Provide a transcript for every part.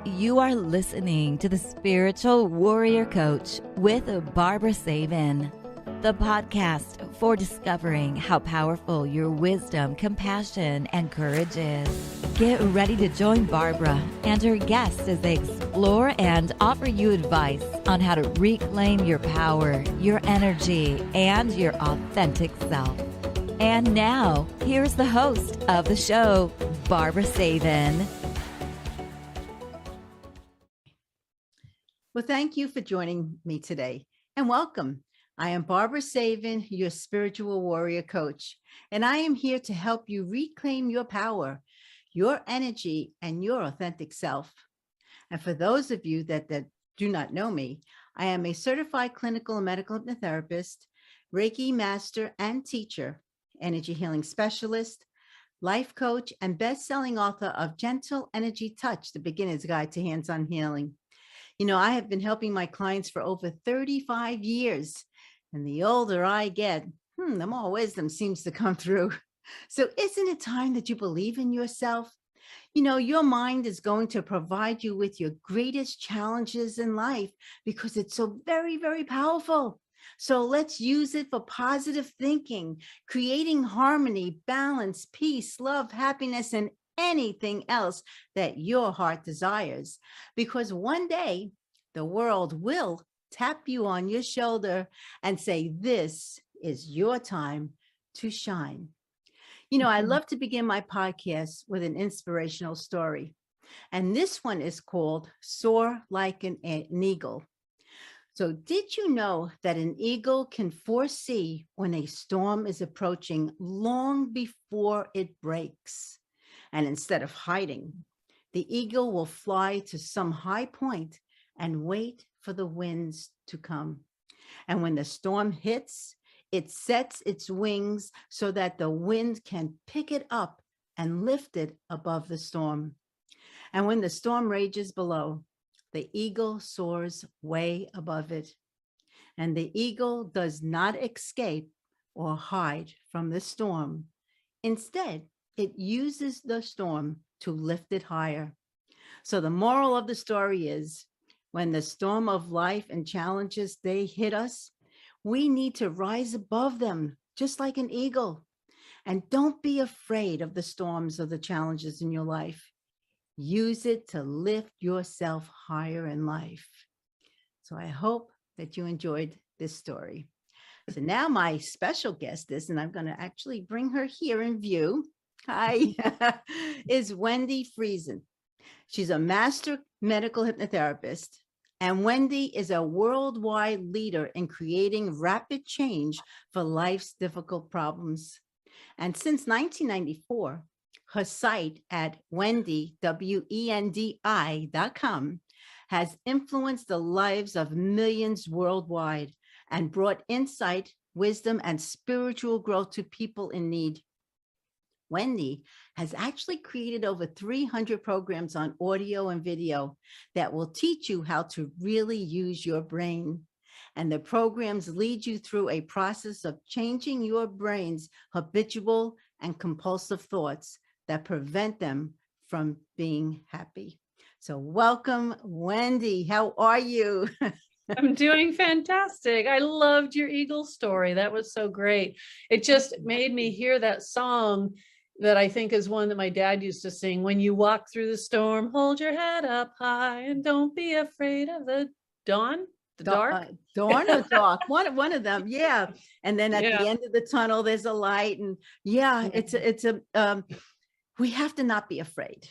You are listening to the Spiritual Warrior Coach with Barbara Friesen, the podcast for discovering how powerful your wisdom, compassion, and courage is. Get ready to join Barbara and her guests as they explore and offer you advice on how to reclaim your power, your energy, and your authentic self. And now, here's the host of the show, Barbara Friesen. Well, thank you for joining me today and welcome. I am Barbara Friesen, your spiritual warrior coach, and I am here to help you reclaim your power, your energy, and your authentic self. And for those of you that do not know me, I am a certified clinical and medical hypnotherapist, Reiki master and teacher, energy healing specialist, life coach, and best-selling author of Gentle Energy Touch, the Beginner's Guide to Hands-on Healing. You know, I have been helping my clients for over 35 years, and the older I get, the more wisdom seems to come through. So isn't it time that you believe in yourself? You know, your mind is going to provide you with your greatest challenges in life because it's so very, very powerful. So let's use it for positive thinking, creating harmony, balance, peace, love, happiness, and anything else that your heart desires. Because one day the world will tap you on your shoulder and say, this is your time to shine. You know, I love to begin my podcast with an inspirational story. And this one is called Soar Like an Eagle. So did you know that an eagle can foresee when a storm is approaching long before it breaks? And instead of hiding, the eagle will fly to some high point and wait for the winds to come. And when the storm hits, it sets its wings so that the wind can pick it up and lift it above the storm. And when the storm rages below, the eagle soars way above it. And the eagle does not escape or hide from the storm. Instead, it uses the storm to lift it higher. So the moral of the story is, when the storm of life and challenges, they hit us, we need to rise above them, just like an eagle. And don't be afraid of the storms or the challenges in your life. Use it to lift yourself higher in life. So I hope that you enjoyed this story. So now my special guest is, and I'm going to actually bring her here in view. Hi, is Wendi Friesen. She's a master medical hypnotherapist, and Wendi is a worldwide leader in creating rapid change for life's difficult problems. And since 1994, her site at Wendi, WENDI.com, has influenced the lives of millions worldwide and brought insight, wisdom, and spiritual growth to people in need. Wendi has actually created over 300 programs on audio and video that will teach you how to really use your brain. And the programs lead you through a process of changing your brain's habitual and compulsive thoughts that prevent them from being happy. So welcome, Wendi. How are you? I'm doing fantastic. I loved your eagle story. That was so great. It just made me hear that song that I think is one that my dad used to sing. When you walk through the storm, hold your head up high and don't be afraid of the dawn, the dark. Dawn or dark, one of them. Yeah. And then at the end of the tunnel, there's a light. And we have to not be afraid.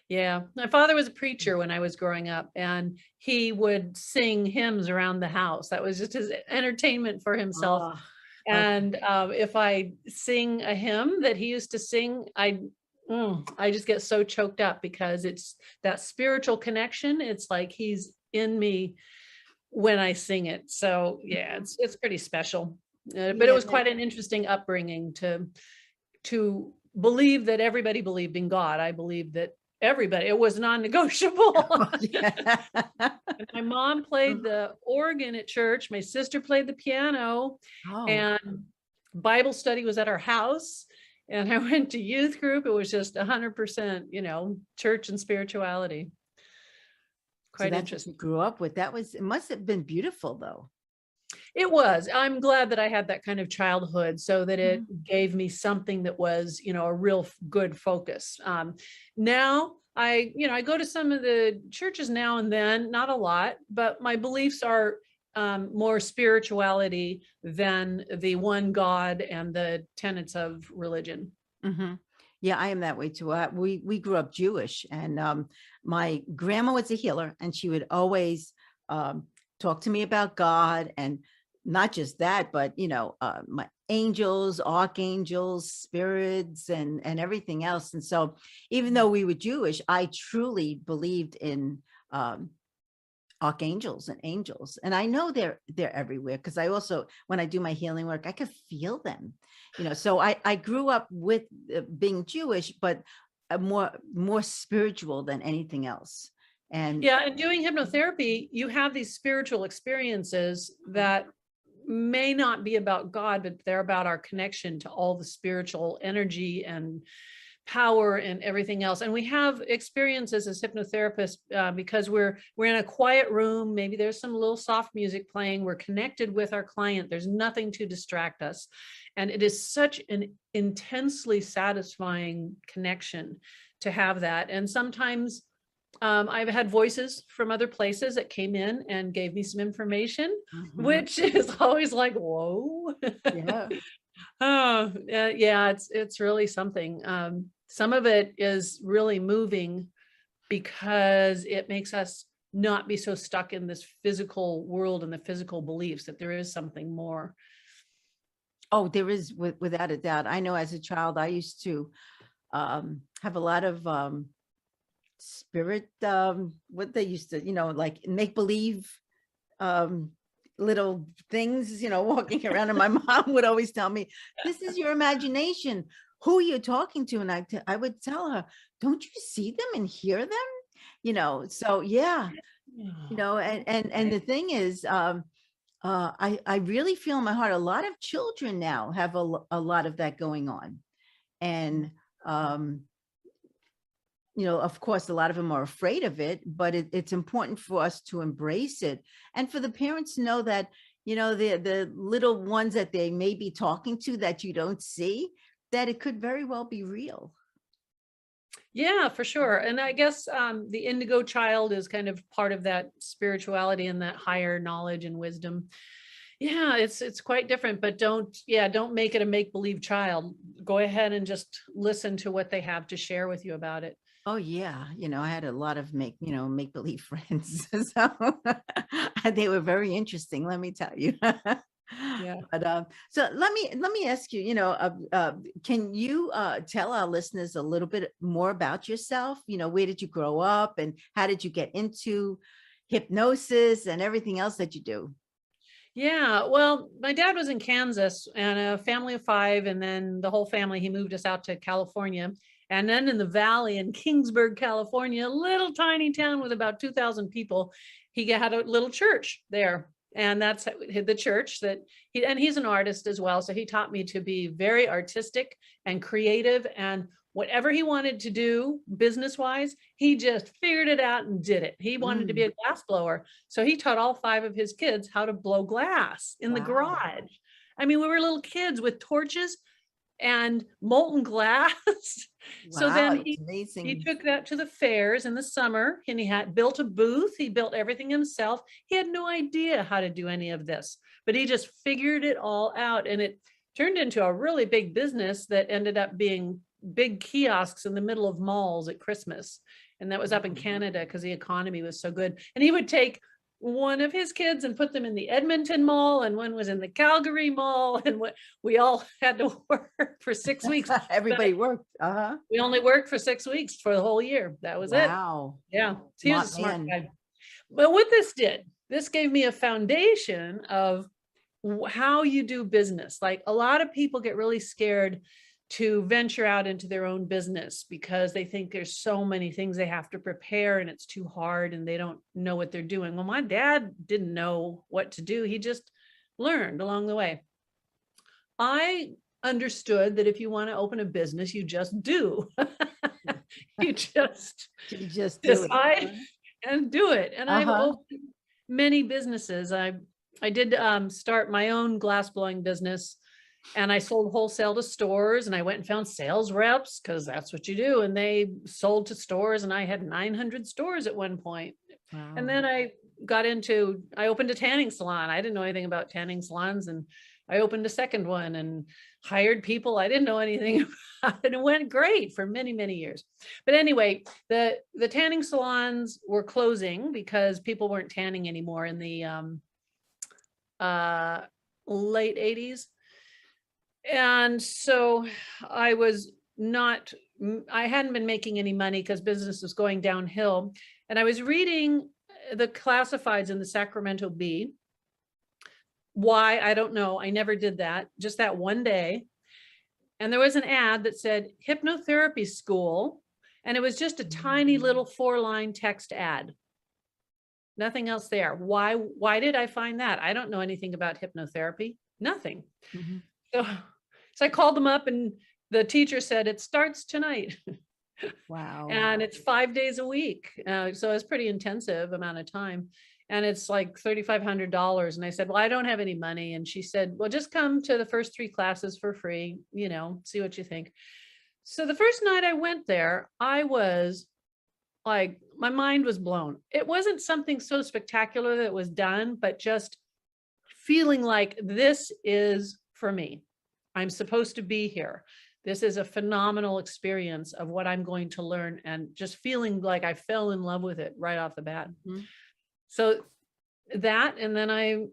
Yeah. My father was a preacher when I was growing up, and he would sing hymns around the house. That was just his entertainment for himself. And if I sing a hymn that he used to sing, I just get so choked up because it's that spiritual connection. It's like he's in me when I sing it. So yeah, it's pretty special. But it was quite an interesting upbringing to believe that everybody believed in God. I believe that everybody, it was non-negotiable. And my mom played the organ at church. My sister played the piano, and Bible study was at our house. And I went to youth group. It was just 100%, church and spirituality. quite that's interesting. what you grew up with. It must have been beautiful though. It was. I'm glad that I had that kind of childhood so that it gave me something that was, a real good focus. Now I go to some of the churches now and then, not a lot, but my beliefs are more spirituality than the one God and the tenets of religion. Yeah, I am that way too. We grew up Jewish, and my grandma was a healer, and she would always talk to me about God, and not just that, but my angels, archangels, spirits, and everything else. And so, even though we were Jewish, I truly believed in archangels and angels, and I know they're everywhere, because I also, when I do my healing work, I could feel them. So I grew up with being Jewish, but more spiritual than anything else. And doing hypnotherapy, you have these spiritual experiences that may not be about God, but they're about our connection to all the spiritual energy and power and everything else. And we have experiences as hypnotherapists because we're in a quiet room. Maybe there's some little soft music playing. We're connected with our client. There's nothing to distract us. And it is such an intensely satisfying connection to have that. And sometimes I've had voices from other places that came in and gave me some information, which is always like, whoa. Yeah. It's really something. Some of it is really moving because it makes us not be so stuck in this physical world and the physical beliefs, that there is something more. Oh, there is, without a doubt. I know as a child, I used to have a lot of spirit, what they used to, like make believe little things, walking around. And my mom would always tell me, this is your imagination. Who you're talking to? And I would tell her, don't you see them and hear them? So yeah, and the thing is, I really feel in my heart, a lot of children now have a lot of that going on. And, of course, a lot of them are afraid of it, but it's important for us to embrace it. And for the parents to know that, the little ones that they may be talking to that you don't see, that it could very well be real. Yeah, for sure. And I guess the indigo child is kind of part of that spirituality and that higher knowledge and wisdom. Yeah, it's quite different, but don't make it a make-believe child. Go ahead and just listen to what they have to share with you about it. Oh yeah, I had a lot of make-believe friends, so they were very interesting, let me tell you. Yeah. But so let me ask you, can you tell our listeners a little bit more about yourself? Where did you grow up, and how did you get into hypnosis and everything else that you do? Yeah, well, my dad was in Kansas and a family of 5, and then the whole family, he moved us out to California. And then in the valley in Kingsburg, California, a little tiny town with about 2,000 people, he had a little church there. And that's the church that he's an artist as well. So he taught me to be very artistic and creative, and whatever he wanted to do business wise, he just figured it out and did it. He wanted to be a glass blower. So he taught all 5 of his kids how to blow glass in the garage. I mean, we were little kids with torches and molten glass. So then he took that to the fairs in the summer, and he had built a booth. He built everything himself. He had no idea how to do any of this, but he just figured it all out, and it turned into a really big business that ended up being big kiosks in the middle of malls at Christmas. And that was up in Canada because the economy was so good. And he would take one of his kids and put them in the Edmonton Mall, and one was in the Calgary Mall, and we all had to work for 6 weeks. Everybody worked. We only worked for 6 weeks for the whole year. That was it. Wow. Yeah. He was a smart guy. But what this gave me a foundation of how you do business. Like, a lot of people get really scared to venture out into their own business because they think there's so many things they have to prepare and it's too hard and they don't know what they're doing. Well, my dad didn't know what to do. He just learned along the way. I understood that if you want to open a business, you just do. you just do decide and do it. And I've opened many businesses. I did start my own glass blowing business, and I sold wholesale to stores, and I went and found sales reps because that's what you do. And they sold to stores, and I had 900 stores at one point. Wow. And then I opened a tanning salon. I didn't know anything about tanning salons, and I opened a second one and hired people I didn't know anything about, and it went great for many, many years. But anyway, the tanning salons were closing because people weren't tanning anymore in the late 80s. And so I hadn't been making any money because business was going downhill. And I was reading the classifieds in the Sacramento Bee. Why? I don't know. I never did that. Just that one day. And there was an ad that said hypnotherapy school. And it was just a tiny little 4-line text ad. Nothing else there. Why did I find that? I don't know anything about hypnotherapy. Nothing. Mm-hmm. So I called them up, and the teacher said, it starts tonight. Wow. And it's 5 days a week. So it's pretty intensive amount of time. And it's like $3,500. And I said, well, I don't have any money. And she said, well, just come to the first 3 classes for free, see what you think. So the first night I went there, I was like, my mind was blown. It wasn't something so spectacular that was done, but just feeling like this is for me. I'm supposed to be here. This is a phenomenal experience of what I'm going to learn, and just feeling like I fell in love with it right off the bat. Mm-hmm. So that, and then I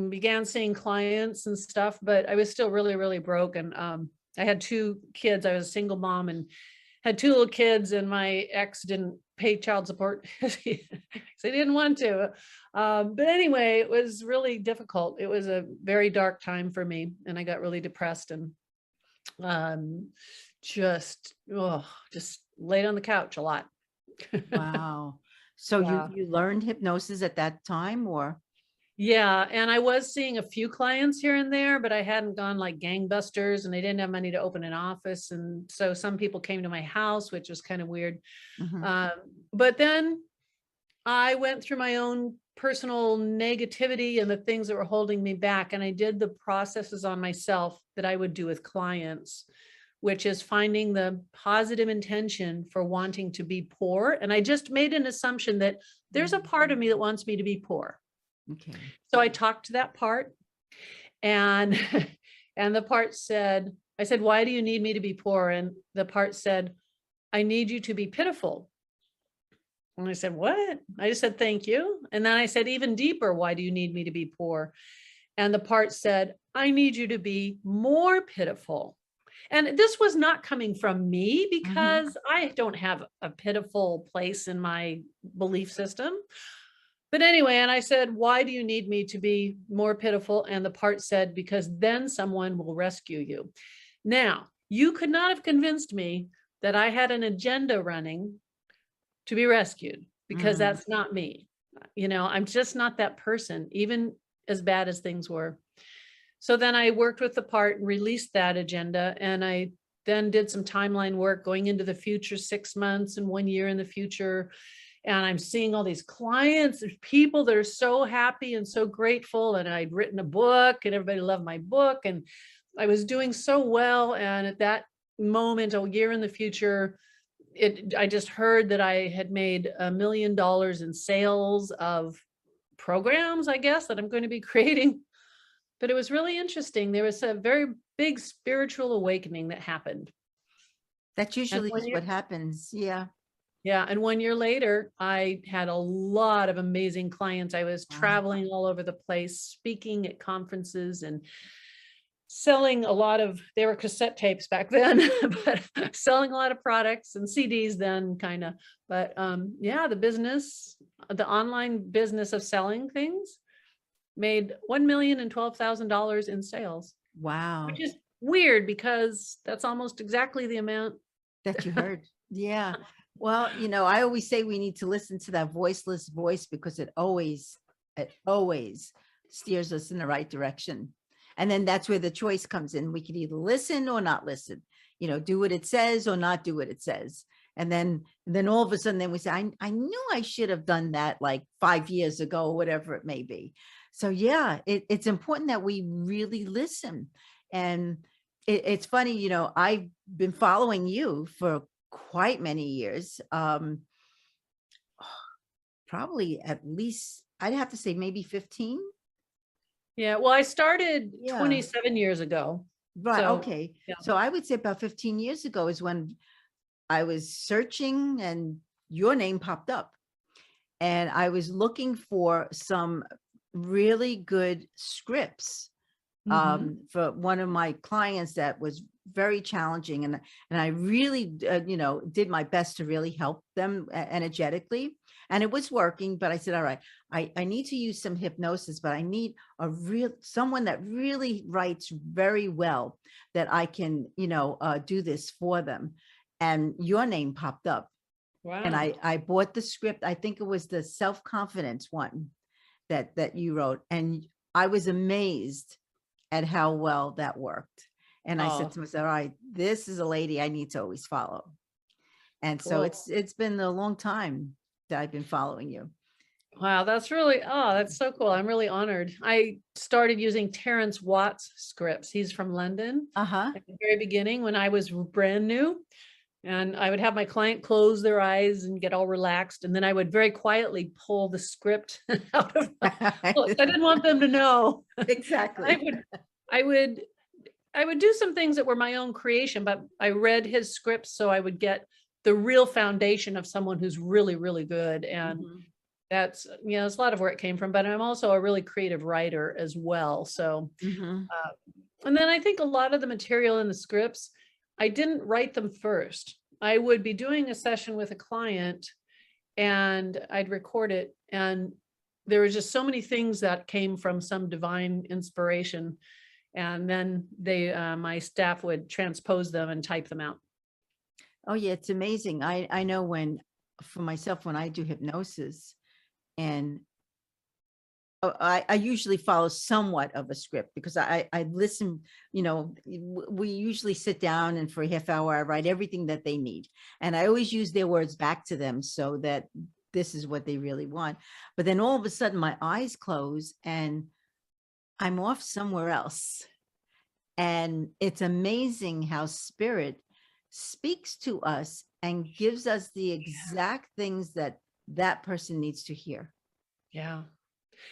began seeing clients and stuff, but I was still really, really broke. And I had 2 kids. I was a single mom and had 2 little kids, and my ex didn't pay child support because he didn't want to. But anyway, it was really difficult. It was a very dark time for me, and I got really depressed and just laid on the couch a lot. Wow. So Yeah. you learned hypnosis at that time, or? Yeah. And I was seeing a few clients here and there, but I hadn't gone like gangbusters, and I didn't have money to open an office. And so some people came to my house, which was kind of weird. Mm-hmm. But then I went through my own personal negativity and the things that were holding me back. And I did the processes on myself that I would do with clients, which is finding the positive intention for wanting to be poor. And I just made an assumption that there's a part of me that wants me to be poor. Okay. So I talked to that part, and the part said, I said, why do you need me to be poor? And the part said, I need you to be pitiful. And I said, what? I just said, thank you. And then I said, even deeper, why do you need me to be poor? And the part said, I need you to be more pitiful. And this was not coming from me, because I don't have a pitiful place in my belief system. But anyway, and I said, why do you need me to be more pitiful? And the part said, because then someone will rescue you. Now, you could not have convinced me that I had an agenda running to be rescued, because that's not me. I'm just not that person, even as bad as things were. So then I worked with the part and released that agenda. And I then did some timeline work going into the future, 6 months and 1 year in the future. And I'm seeing all these clients, there's people that are so happy and so grateful. And I'd written a book, and everybody loved my book, and I was doing so well. And at that moment, a year in the future, I just heard that I had made $1 million in sales of programs, I guess, that I'm going to be creating. But it was really interesting. There was a very big spiritual awakening that happened. That usually is what happens. Yeah. Yeah. And 1 year later, I had a lot of amazing clients. I was traveling all over the place, speaking at conferences and selling they were cassette tapes back then, but selling a lot of products and CDs then kind of. But the online business of selling things made $1,012,000 in sales. Wow. Which is weird, because that's almost exactly the amount that you heard. Yeah. Well, I always say we need to listen to that voiceless voice, because it always steers us in the right direction. And then that's where the choice comes in. We can either listen or not listen, do what it says or not do what it says. And then all of a sudden, then we say, I knew I should have done that like 5 years ago, or whatever it may be. So yeah, it's important that we really listen. And it's funny, I've been following you for quite many years. Probably at least, I'd have to say maybe 15. Yeah. Well, I started Yeah. 27 years ago. Right. So, Okay. yeah. So I would say about 15 years ago is when I was searching and your name popped up. And I was looking for some really good scripts for one of my clients that was very challenging. And I really, did my best to really help them energetically. And it was working, but I said, all right, I need to use some hypnosis, but I need someone that really writes very well, that I can, do this for them. And your name popped up. Wow. And I bought the script. I think it was the self-confidence one that you wrote. And I was amazed at how well that worked. And I said to myself, all right, this is a lady I need to always follow. And so it's been a long time that I've been following you. Wow, that's so cool. I'm really honored. I started using Terrence Watts scripts. He's from London. At the very beginning, when I was brand new. And I would have my client close their eyes and get all relaxed. And then I would very quietly pull the script out of I didn't want them to know. Exactly. I would do some things that were my own creation, but I read his scripts so I would get the real foundation of someone who's really, really good. And that's, that's a lot of where it came from, but I'm also a really creative writer as well. So, and then I think a lot of the material in the scripts, I didn't write them first. I would be doing a session with a client and I'd record it. And there were just so many things that came from some divine inspiration. And then my staff would transpose them and type them out. Oh yeah, it's amazing. I know for myself, when I do hypnosis, and I usually follow somewhat of a script, because I listen, we usually sit down and for a half hour, I write everything that they need. And I always use their words back to them so that this is what they really want. But then all of a sudden my eyes close and I'm off somewhere else. And it's amazing how spirit speaks to us and gives us the exact things that person needs to hear. Yeah.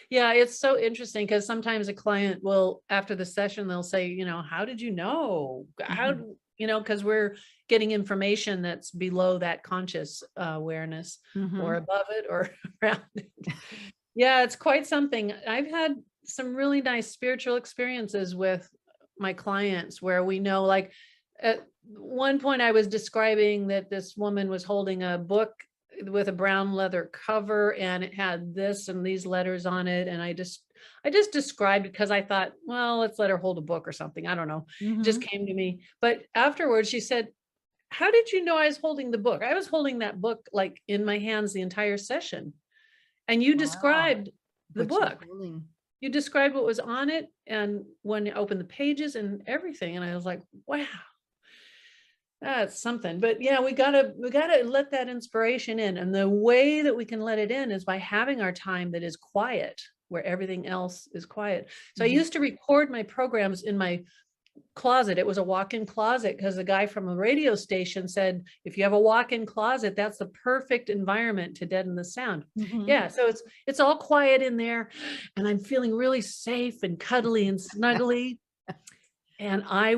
Yeah, it's so interesting because sometimes a client will, after the session, they'll say, how did you know? Because we're getting information that's below that conscious awareness or above it or around it. Yeah, it's quite something. I've had some really nice spiritual experiences with my clients where we know, like at one point I was describing that this woman was holding a book with a brown leather cover and it had this and these letters on it. And I just described it because I thought, well, let's let her hold a book or something. I don't know. It just came to me. But afterwards she said, how did you know I was holding the book? I was holding that book like in my hands the entire session. And you described the book. You described what was on it and when you open the pages and everything. And I was like, wow. That's something. But yeah, we gotta let that inspiration in. And the way that we can let it in is by having our time that is quiet, where everything else is quiet. So I used to record my programs in my closet. It was a walk-in closet because the guy from a radio station said, if you have a walk-in closet, that's the perfect environment to deaden the sound. Yeah. So it's all quiet in there and I'm feeling really safe and cuddly and snuggly. And I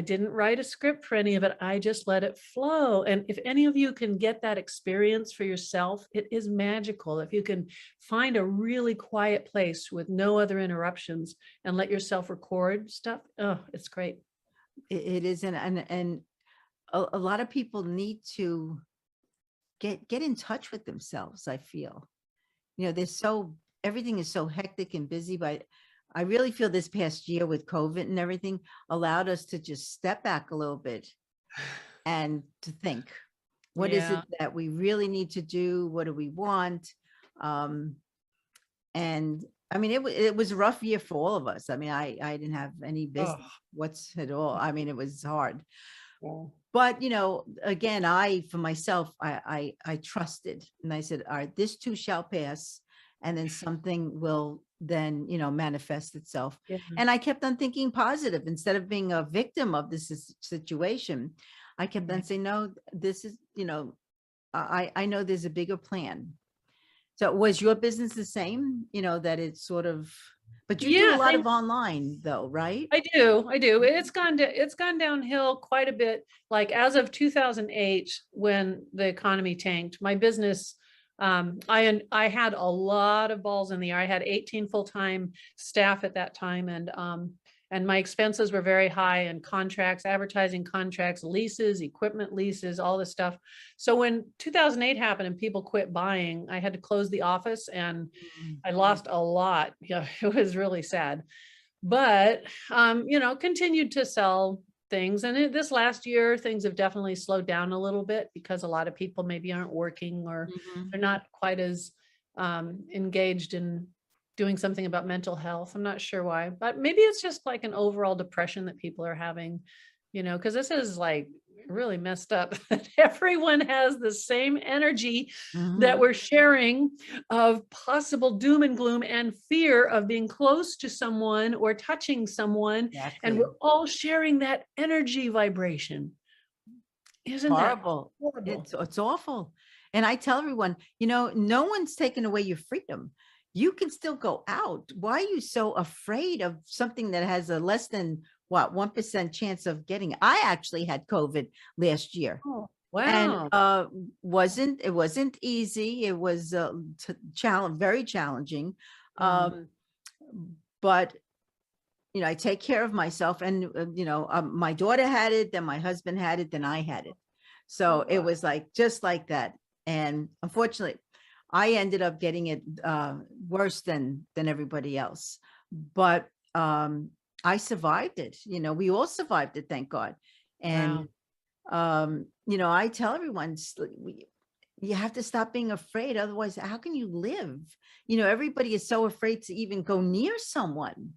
didn't write a script for any of it. I just let it flow. And if any of you can get that experience for yourself, it is magical. If you can find a really quiet place with no other interruptions and let yourself record stuff, oh, it's great. It is. And a lot of people need to get in touch with themselves, I feel. Everything is so hectic and busy, but I really feel this past year with COVID and everything allowed us to just step back a little bit and to think, what is it that we really need to do? What do we want? And I mean, it was a rough year for all of us. I mean, I didn't have any business at all. I mean, it was hard, But, again, for myself, I trusted, and I said, all right, this too shall pass. And then something will then, manifest itself. Yeah. And I kept on thinking positive instead of being a victim of this situation. I kept on saying, no, this is, I know there's a bigger plan. So was your business the same, that it's sort of, but you do a Yeah, lot of online though, right? I do. It's gone downhill quite a bit. Like as of 2008, when the economy tanked, my business, I had a lot of balls in the air. I had 18 full-time staff at that time, and my expenses were very high, and contracts, advertising contracts, leases, equipment leases, all this stuff. So when 2008 happened and people quit buying, I had to close the office, and I lost a lot. Yeah, it was really sad. But continued to sell things. And this last year, things have definitely slowed down a little bit because a lot of people maybe aren't working, or Mhm. they're not quite as engaged in doing something about mental health. I'm not sure why, but maybe it's just like an overall depression that people are having, because this is like really messed up that everyone has the same energy that Mhm. we're sharing of possible doom and gloom and fear of being close to someone or touching someone. And Exactly. we're all sharing that energy vibration. Isn't that Horrible. horrible? It's awful. And I tell everyone, no one's taken away your freedom. You can still go out. Why are you so afraid of something that has a less than 1% chance of getting it? I actually had COVID last year. Oh, And wow. it wasn't easy. It was very challenging. Mm. Um, but I take care of myself, and my daughter had it, then my husband had it, then I had it. So Oh, it wow. was like just like that. And unfortunately, I ended up getting it worse than everybody else. But I survived it. We all survived it, thank God. Wow. And I tell everyone, you have to stop being afraid. Otherwise, how can you live? Everybody is so afraid to even go near someone,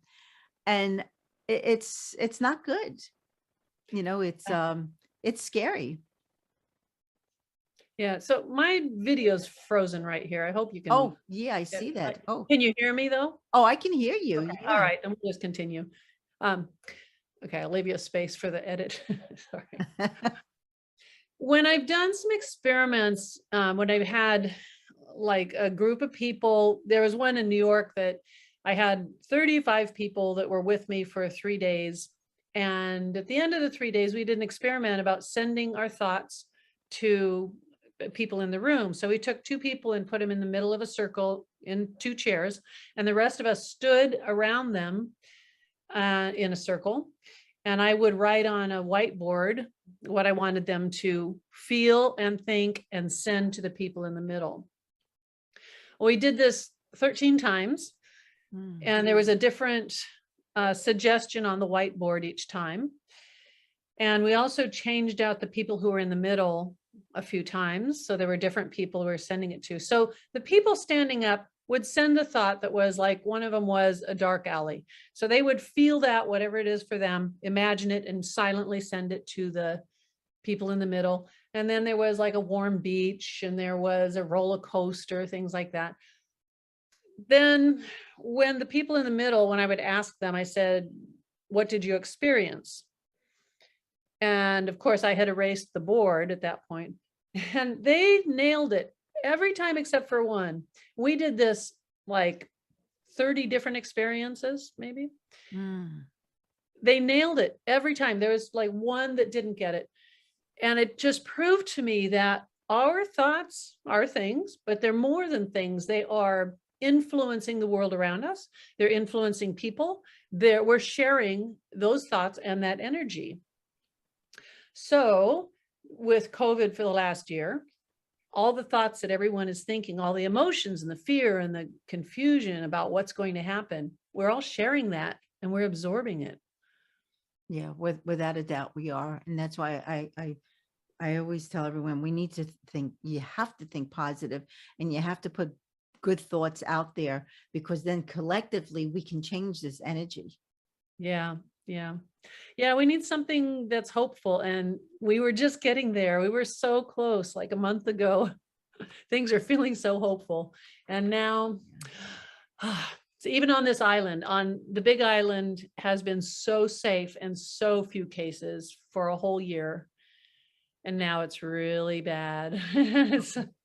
and it's not good. It's scary. Yeah. So my video's frozen right here. I hope you can. Oh, yeah, I Yeah, see that. Oh, can you hear me though? I can hear you. Okay. All Yeah. right. Then we'll just continue. Um, okay. I'll leave you a space for the edit. Sorry. When I've done some experiments, when I've had like a group of people, there was one in New York that I had 35 people that were with me for 3 days. And at the end of the 3 days, we did an experiment about sending our thoughts to people in the room. So we took two people and put them in the middle of a circle in two chairs, and the rest of us stood around them in a circle. And I would write on a whiteboard what I wanted them to feel and think and send to the people in the middle. Well, we did this 13 times, and there was a different suggestion on the whiteboard each time. And we also changed out the people who were in the middle a few times. So there were different people we were sending it to. So the people standing up would send a thought that was like, one of them was a dark alley. So they would feel that, whatever it is for them, imagine it, and silently send it to the people in the middle. And then there was like a warm beach, and there was a roller coaster, things like that. Then when the people in the middle, when I would ask them, I said, what did you experience? And of course I had erased the board at that point, and they nailed it every time except for one. We did this like 30 different experiences, maybe. They nailed it every time. There was like one that didn't get it. And it just proved to me that our thoughts are things, but they're more than things. They are influencing the world around us. They're influencing people. We're sharing those thoughts and that energy. So with COVID for the last year, all the thoughts that everyone is thinking, all the emotions and the fear and the confusion about what's going to happen, we're all sharing that and we're absorbing it. Yeah, without a doubt we are. And that's why I always tell everyone, we need to think, you have to think positive, and you have to put good thoughts out there, because then collectively we can change this energy. Yeah. Yeah. Yeah. We need something that's hopeful. And we were just getting there. We were so close, like a month ago. Things are feeling so hopeful. And now, so even on this island, on the big island, has been so safe and so few cases for a whole year. And now it's really bad.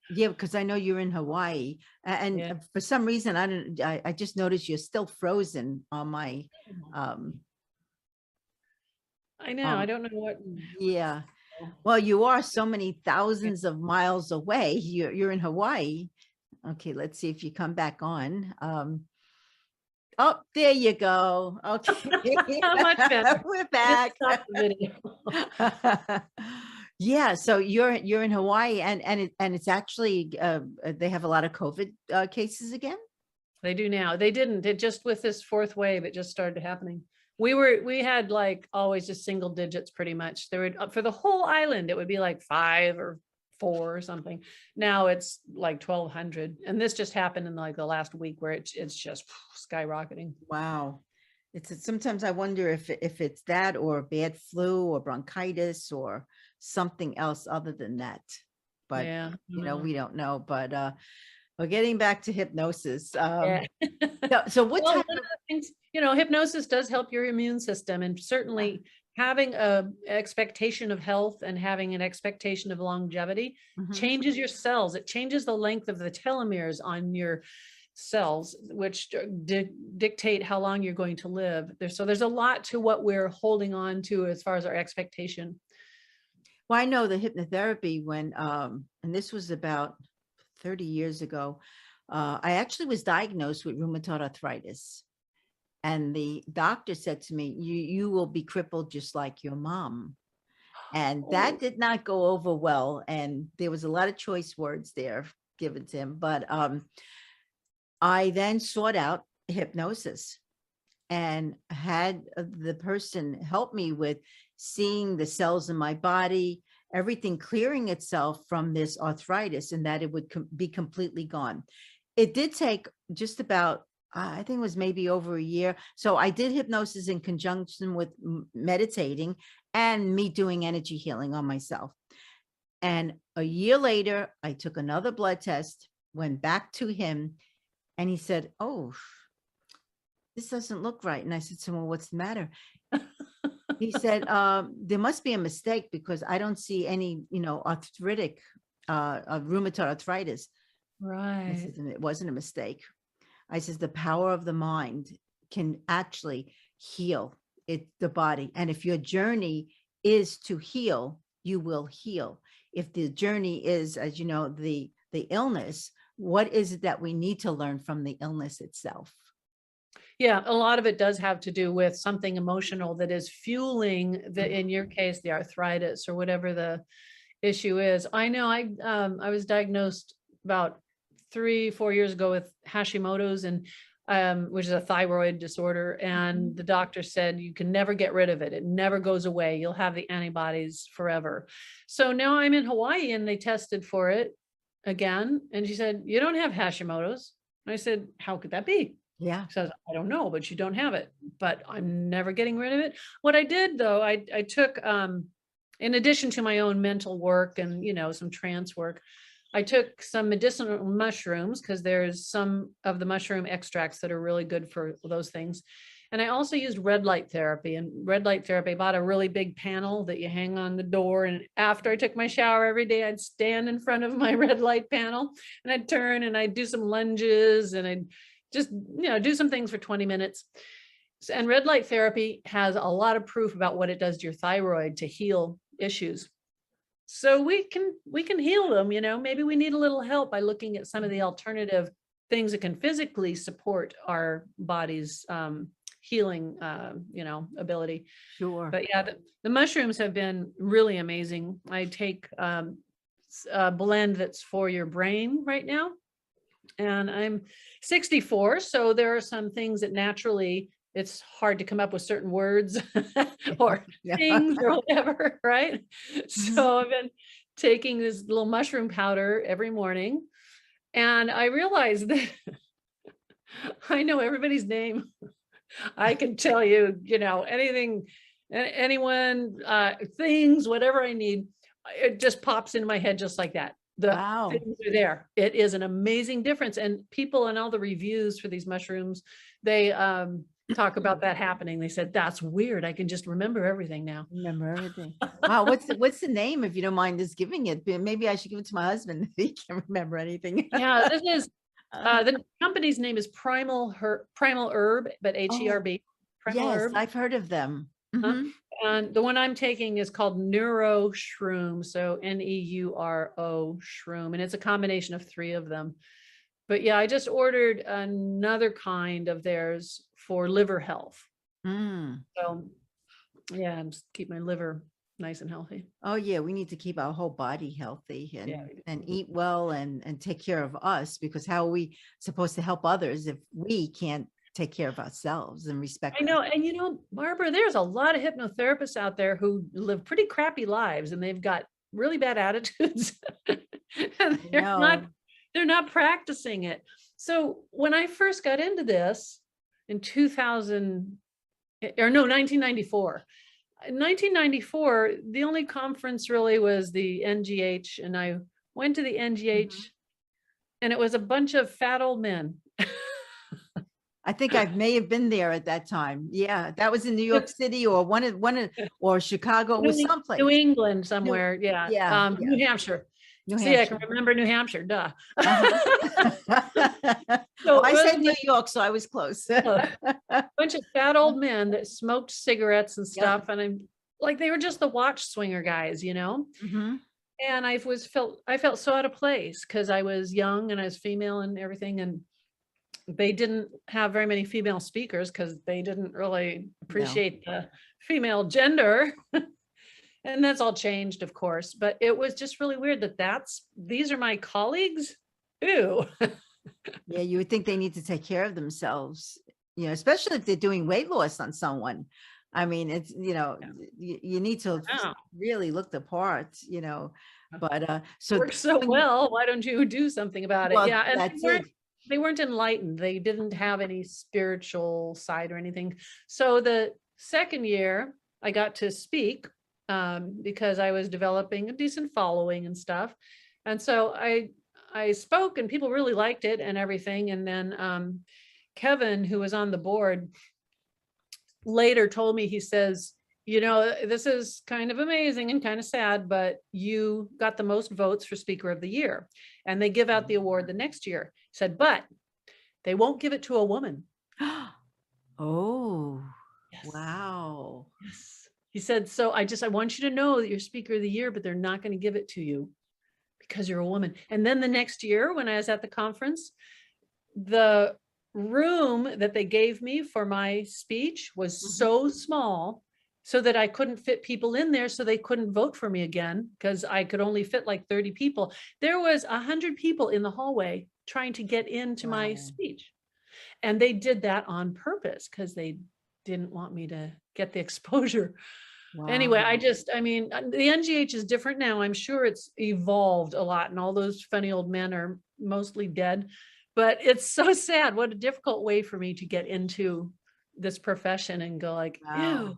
Yeah, because I know you're in Hawaii, and Yeah. for some reason I just noticed you're still frozen on my I know. I don't know what. yeah. Well, you are so many thousands of miles away. You're in Hawaii. Okay, let's see if you come back on. Oh, there you go. Okay. Much better. We're Just back. stop the video. Yeah, so you're in Hawaii, and it's actually they have a lot of COVID cases again. They do now. They didn't. It just, with this fourth wave, it just started happening. We had like always just single digits pretty much. There would, for the whole island, it would be like 5 or 4 or something. Now it's like 1,200. And this just happened in like the last week, where it's just skyrocketing. Wow. Sometimes I wonder if it's that, or bad flu, or bronchitis, or something else other than that. But Yeah. we don't know. But well, getting back to hypnosis. Yeah. So what Well, type one of of the things, hypnosis does help your immune system, and certainly having a expectation of health and having an expectation of longevity changes your cells. It changes the length of the telomeres on your cells, which dictate how long you're going to live. There's a lot to what we're holding on to as far as our expectation. Well, I know the hypnotherapy when, and this was about 30 years ago, I actually was diagnosed with rheumatoid arthritis. And the doctor said to me, you will be crippled just like your mom. And that did not go over well. And there was a lot of choice words there given to him. But I then sought out hypnosis and had the person help me with seeing the cells in my body, everything clearing itself from this arthritis, and that it would be completely gone. It did take just about, I think it was maybe over a year. So I did hypnosis in conjunction with meditating and me doing energy healing on myself. And a year later, I took another blood test, went back to him, and he said, "Oh, this doesn't look right." And I said, "So, well, what's the matter?" He said, "There must be a mistake, because I don't see any, arthritic, rheumatoid arthritis." Right. I said, "It wasn't a mistake." I says, "The power of the mind can actually heal the body. And if your journey is to heal, you will heal. If the journey is, as you know, the illness, what is it that we need to learn from the illness itself?" Yeah, a lot of it does have to do with something emotional that is fueling in your case, the arthritis or whatever the issue is. I know I was diagnosed about 3-4 years ago with Hashimoto's, and which is a thyroid disorder. And the doctor said, you can never get rid of it. It never goes away. You'll have the antibodies forever. So now I'm in Hawaii, and they tested for it again. And she said, "You don't have Hashimoto's." And I said, "How could that be?" Yeah. Says, "I don't know, but you don't have it." But I'm never getting rid of it. What I did though, I took, in addition to my own mental work and, some trance work, I took some medicinal mushrooms, because there's some of the mushroom extracts that are really good for those things. And I also used red light therapy. And red light therapy, I bought a really big panel that you hang on the door. And after I took my shower every day, I'd stand in front of my red light panel, and I'd turn and I'd do some lunges, and I'd just, do some things for 20 minutes. And red light therapy has a lot of proof about what it does to your thyroid to heal issues. So we can heal them, maybe we need a little help by looking at some of the alternative things that can physically support our body's healing, ability. Sure. But yeah, the mushrooms have been really amazing. I take a blend that's for your brain right now. And I'm 64, so there are some things that naturally it's hard to come up with certain words or things or whatever, right? So I've been taking this little mushroom powder every morning, and I realized that I know everybody's name. I can tell you, anything, anyone, things, whatever I need, it just pops into my head just like that. The Wow. things are there. It is an amazing difference. And people in all the reviews for these mushrooms, they talk about that happening. They said, that's weird. I can just remember everything now. Remember everything. Wow. What's the name, if you don't mind just giving it? Maybe I should give it to my husband if he can't remember anything. Yeah, this is the company's name is Primal Herb, but Oh, HERB. Primal yes, Herb. I've heard of them. Huh? Mhm. And the one I'm taking is called Neuro Shroom. So Neuro Shroom. And it's a combination of 3 of them. But yeah, I just ordered another kind of theirs for liver health. Mm. So yeah, I'm just keep my liver nice and healthy. Oh yeah, we need to keep our whole body healthy Yeah. and eat well and take care of us, because how are we supposed to help others if we can't take care of ourselves and respect I know. And Barbara, there's a lot of hypnotherapists out there who live pretty crappy lives and they've got really bad attitudes. And No. they're not practicing it. So when I first got into this in 1994. In 1994, the only conference really was the NGH, and I went to the NGH and it was a bunch of fat old men. I think I may have been there at that time. Yeah, that was in New York City or or Chicago. It was someplace. New England somewhere. Yeah. Yeah. New Hampshire. New See, I Hampshire. can remember New Hampshire. Duh. So So I it was said New York, so I was close. a bunch of fat old men that smoked cigarettes and Yep. stuff. And I'm like, they were just the watch swinger guys, Mhm. And I felt so out of place because I was young and I was female and everything. And they didn't have very many female speakers because they didn't really appreciate the female gender. And that's all changed, of course, but it was just really weird these are my colleagues. Ew. Yeah, you would think they need to take care of themselves, especially if they're doing weight loss on someone. I mean, it's, you need to Wow. really look the part, but so Works so well. Why don't you do something about it? well, Yeah. And that's it. they weren't enlightened. They didn't have any spiritual side or anything. So the second year I got to speak because I was developing a decent following and stuff. And so I spoke and people really liked it and everything. And then Kevin, who was on the board, later told me, he says, this is kind of amazing and kind of sad, but you got the most votes for Speaker of the Year. And they give out the award the next year. He said, but they won't give it to a woman. Oh, Yes. wow. Yes. He said, so I want you to know that you're Speaker of the Year, but they're not going to give it to you because you're a woman. And then the next year, when I was at the conference, the room that they gave me for my speech was so small so that I couldn't fit people in there. So they couldn't vote for me again because I could only fit like 30 people. There was 100 people in the hallway trying to get into my speech. And they did that on purpose because they didn't want me to get the exposure. Wow. Anyway, the NGH is different now. I'm sure it's evolved a lot and all those funny old men are mostly dead, but it's so sad. What a difficult way for me to get into this profession and go like, ew.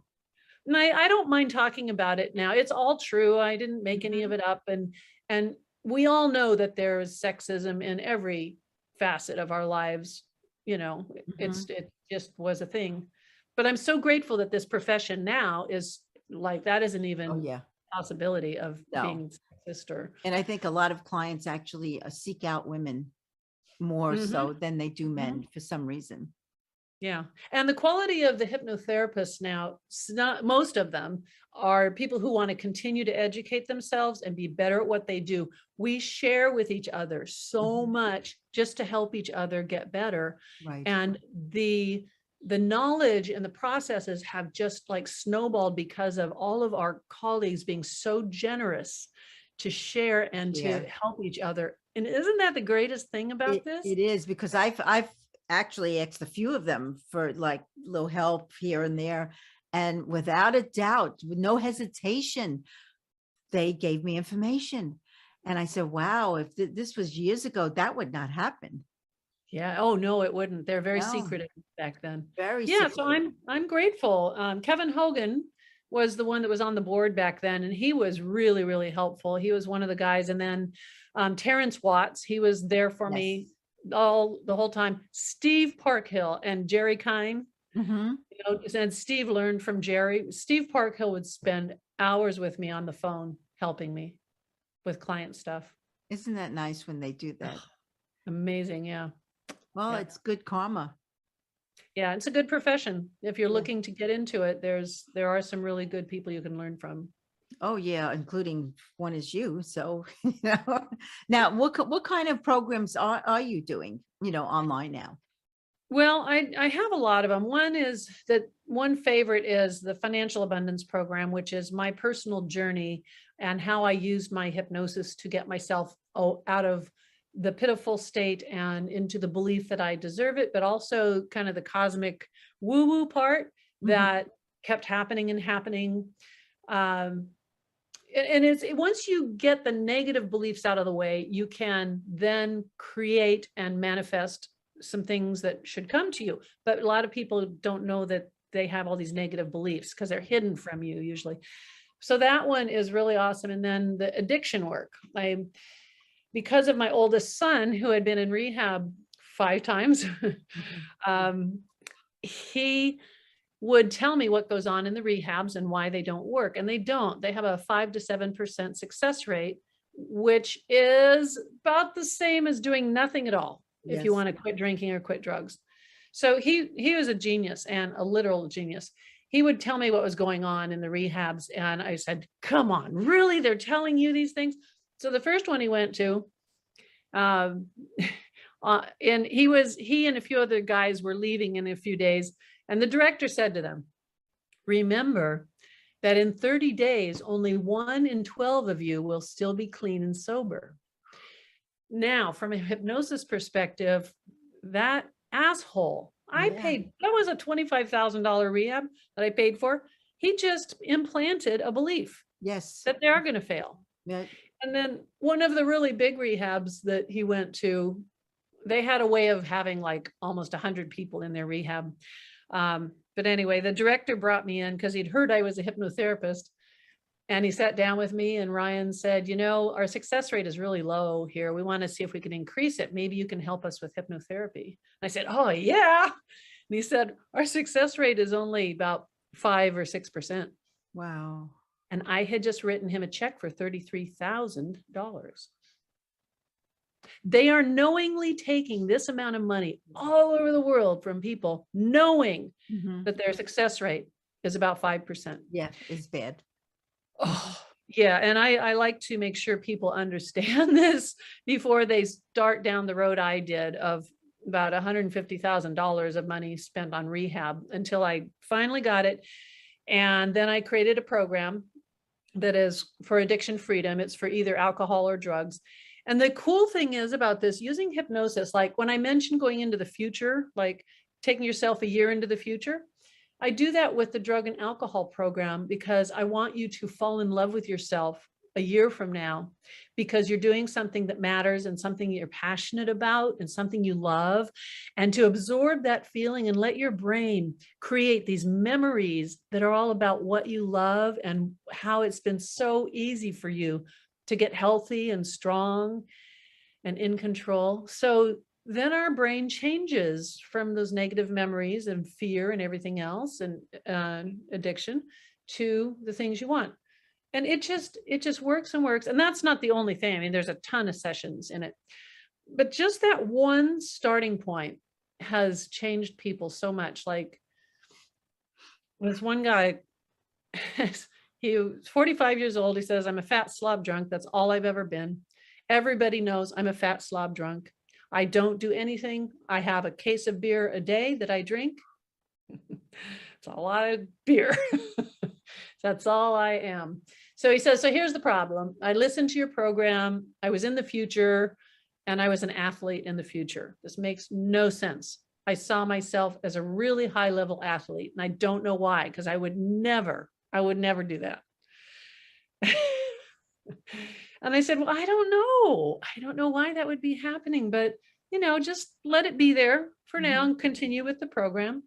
And I don't mind talking about it now. It's all true. I didn't make any of it up. And we all know that there is sexism in every facet of our lives. It just was a thing. But I'm so grateful that this profession now is like, that isn't even a possibility of being sexist or. And I think a lot of clients actually seek out women more so than they do men for some reason. Yeah. And the quality of the hypnotherapists now, most of them are people who want to continue to educate themselves and be better at what they do. We share with each other so much just to help each other get better. Right. And the knowledge and the processes have just like snowballed because of all of our colleagues being so generous to share and to help each other. And isn't that the greatest thing about this? It is, because I've actually asked a few of them for like little help here and there. And without a doubt, with no hesitation, they gave me information. And I said, wow, if this was years ago, that would not happen. Yeah. Oh no, it wouldn't. They're very No, secretive back then. very Yeah. So secretive. I'm grateful. Kevin Hogan was the one that was on the board back then, and he was really, really helpful. He was one of the guys. And then Terrence Watts, he was there for Yes. me the whole time. Steve Parkhill and Jerry Kine, Mm-hmm. and Steve learned from Jerry. Steve Parkhill would spend hours with me on the phone helping me with client stuff. Isn't that nice when they do that? Amazing. Yeah. Well, Yeah. it's good karma. Yeah, it's a good profession. If you're Yeah. looking to get into it, there are some really good people you can learn from. Oh yeah, including one is you. So, now what kind of programs are you doing, online now? Well, I have a lot of them. One favorite is the Financial Abundance Program, which is my personal journey and how I used my hypnosis to get myself out of the pitiful state and into the belief that I deserve it, but also kind of the cosmic woo-woo part that kept happening and happening. And it's once you get the negative beliefs out of the way, you can then create and manifest some things that should come to you. But a lot of people don't know that they have all these negative beliefs because they're hidden from you usually. So that one is really awesome. And then the addiction work. Because of my oldest son, who had been in rehab 5 times, he would tell me what goes on in the rehabs and why they don't work. And they don't. They have a 5 to 7% success rate, which is about the same as doing nothing at all. If you Yes. want to quit drinking or quit drugs. So he was a genius, and a literal genius. He would tell me what was going on in the rehabs. And I said, come on, really? They're telling you these things? So the first one he went to, and he and a few other guys were leaving in a few days. And the director said to them, remember that in 30 days, only 1 in 12 of you will still be clean and sober. Now, from a hypnosis perspective, that asshole, that was a $25,000 rehab that I paid for. He just implanted a belief that they are going to fail. Yeah. And then one of the really big rehabs that he went to, they had a way of having like almost 100 people in their rehab. But anyway, the director brought me in because he'd heard I was a hypnotherapist. And he sat down with me, and Ryan said, our success rate is really low here. We want to see if we can increase it. Maybe you can help us with hypnotherapy. And I said, oh, yeah. And he said, our success rate is only about 5 or 6%. Wow. And I had just written him a check for $33,000. They are knowingly taking this amount of money all over the world from people, knowing that their success rate is about 5%. Yeah, it's bad. Oh, yeah. And I like to make sure people understand this before they start down the road I did of about $150,000 of money spent on rehab until I finally got it. And then I created a program that is for addiction freedom. It's for either alcohol or drugs. And the cool thing is about this, using hypnosis, like when I mentioned going into the future, like taking yourself a year into the future, I do that with the drug and alcohol program because I want you to fall in love with yourself a year from now, because you're doing something that matters and something you're passionate about and something you love, and to absorb that feeling and let your brain create these memories that are all about what you love and how it's been so easy for you to get healthy and strong and in control. So then our brain changes from those negative memories and fear and everything else and addiction to the things you want. And it just works and works. And that's not the only thing. I mean, there's a ton of sessions in it, but just that one starting point has changed people so much. Like this one guy, he was 45 years old. He says, I'm a fat slob drunk. That's all I've ever been. Everybody knows I'm a fat slob drunk. I don't do anything. I have a case of beer a day that I drink. It's a lot of beer. That's all I am. So he says, so here's the problem. I listened to your program. I was in the future and I was an athlete in the future. This makes no sense. I saw myself as a really high level athlete, and I don't know why, because I would never do that. And I said, well, I don't know why that would be happening, but just let it be there for now and continue with the program.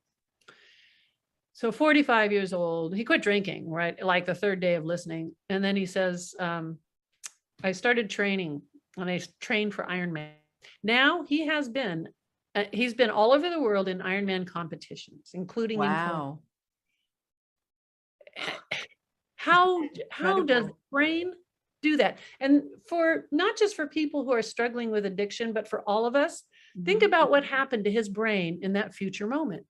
So 45 years old, he quit drinking, right? Like the third day of listening. And then he says, I started training and I trained for Ironman. Now he's been all over the world in Ironman competitions, including in Wow. How does Incredible. the brain do that? And for not just for people who are struggling with addiction, but for all of us, think about what happened to his brain in that future moment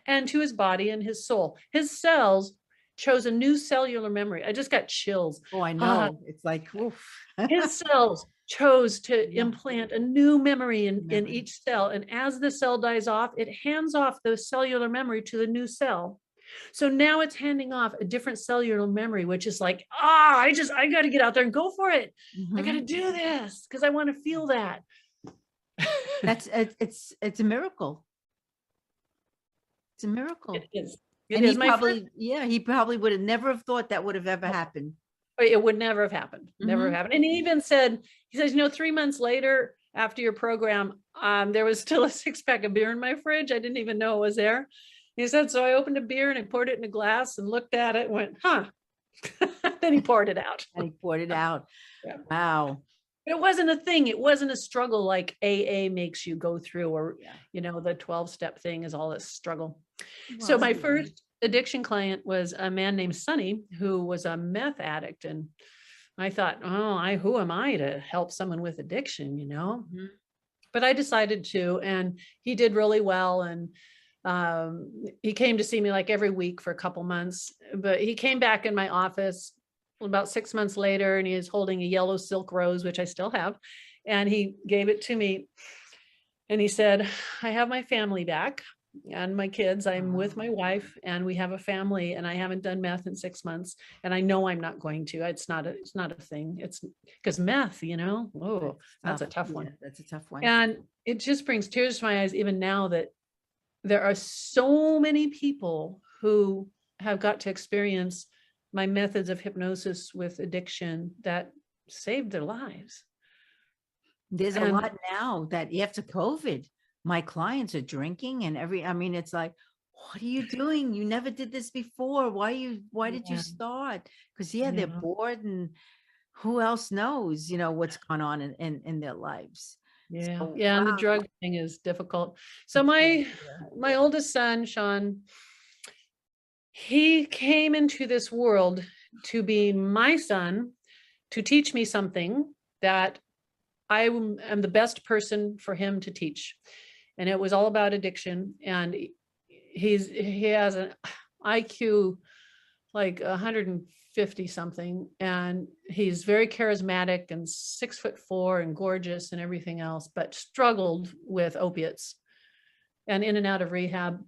and to his body and his soul. His cells chose a new cellular memory. I just got chills. Oh, I know. It's like, oof. His cells chose to Yeah. implant a new memory in Memory. each cell. And as the cell dies off, it hands off the cellular memory to the new cell. So now it's handing off a different cellular memory, which is like, I got to get out there and go for it. I got to do this because I want to feel that. It's a miracle. It's a miracle. It is. And he probably would have never have thought that would have ever happened. It would never have happened. Never have happened. And he even said, 3 months later, after your program, there was still a 6-pack of beer in my fridge. I didn't even know it was there. He said, so I opened a beer and I poured it in a glass and looked at it and went, huh. Then he poured it out. And he poured it out. Yeah. Wow. But it wasn't a thing. It wasn't a struggle like AA makes you go through, or, the 12-step thing is all this struggle. Well, so my first addiction client was a man named Sonny, who was a meth addict. And I thought, who am I to help someone with addiction, But I decided to, and he did really well. And he came to see me like every week for a couple months, but he came back in my office about 6 months later, and he is holding a yellow silk rose, which I still have. And he gave it to me. And he said, I have my family back and my kids. I'm with my wife and we have a family, and I haven't done meth in 6 months. And I know I'm not going to. It's not a thing. It's because meth, that's a tough one. That's a tough one. And it just brings tears to my eyes, even now, that there are so many people who have got to experience my methods of hypnosis with addiction that saved their lives. There's a lot now that after COVID, my clients are drinking and it's like, what are you doing? You never did this before. Why did you start? Because they're bored, and who else knows, what's going on in their lives. Yeah. So, And the drug thing is difficult. So my oldest son, Sean, he came into this world to be my son, to teach me something that I am the best person for him to teach. And it was all about addiction. And he has an IQ like 150 something, and he's very charismatic and 6'4" and gorgeous and everything else, but struggled with opiates and in and out of rehab.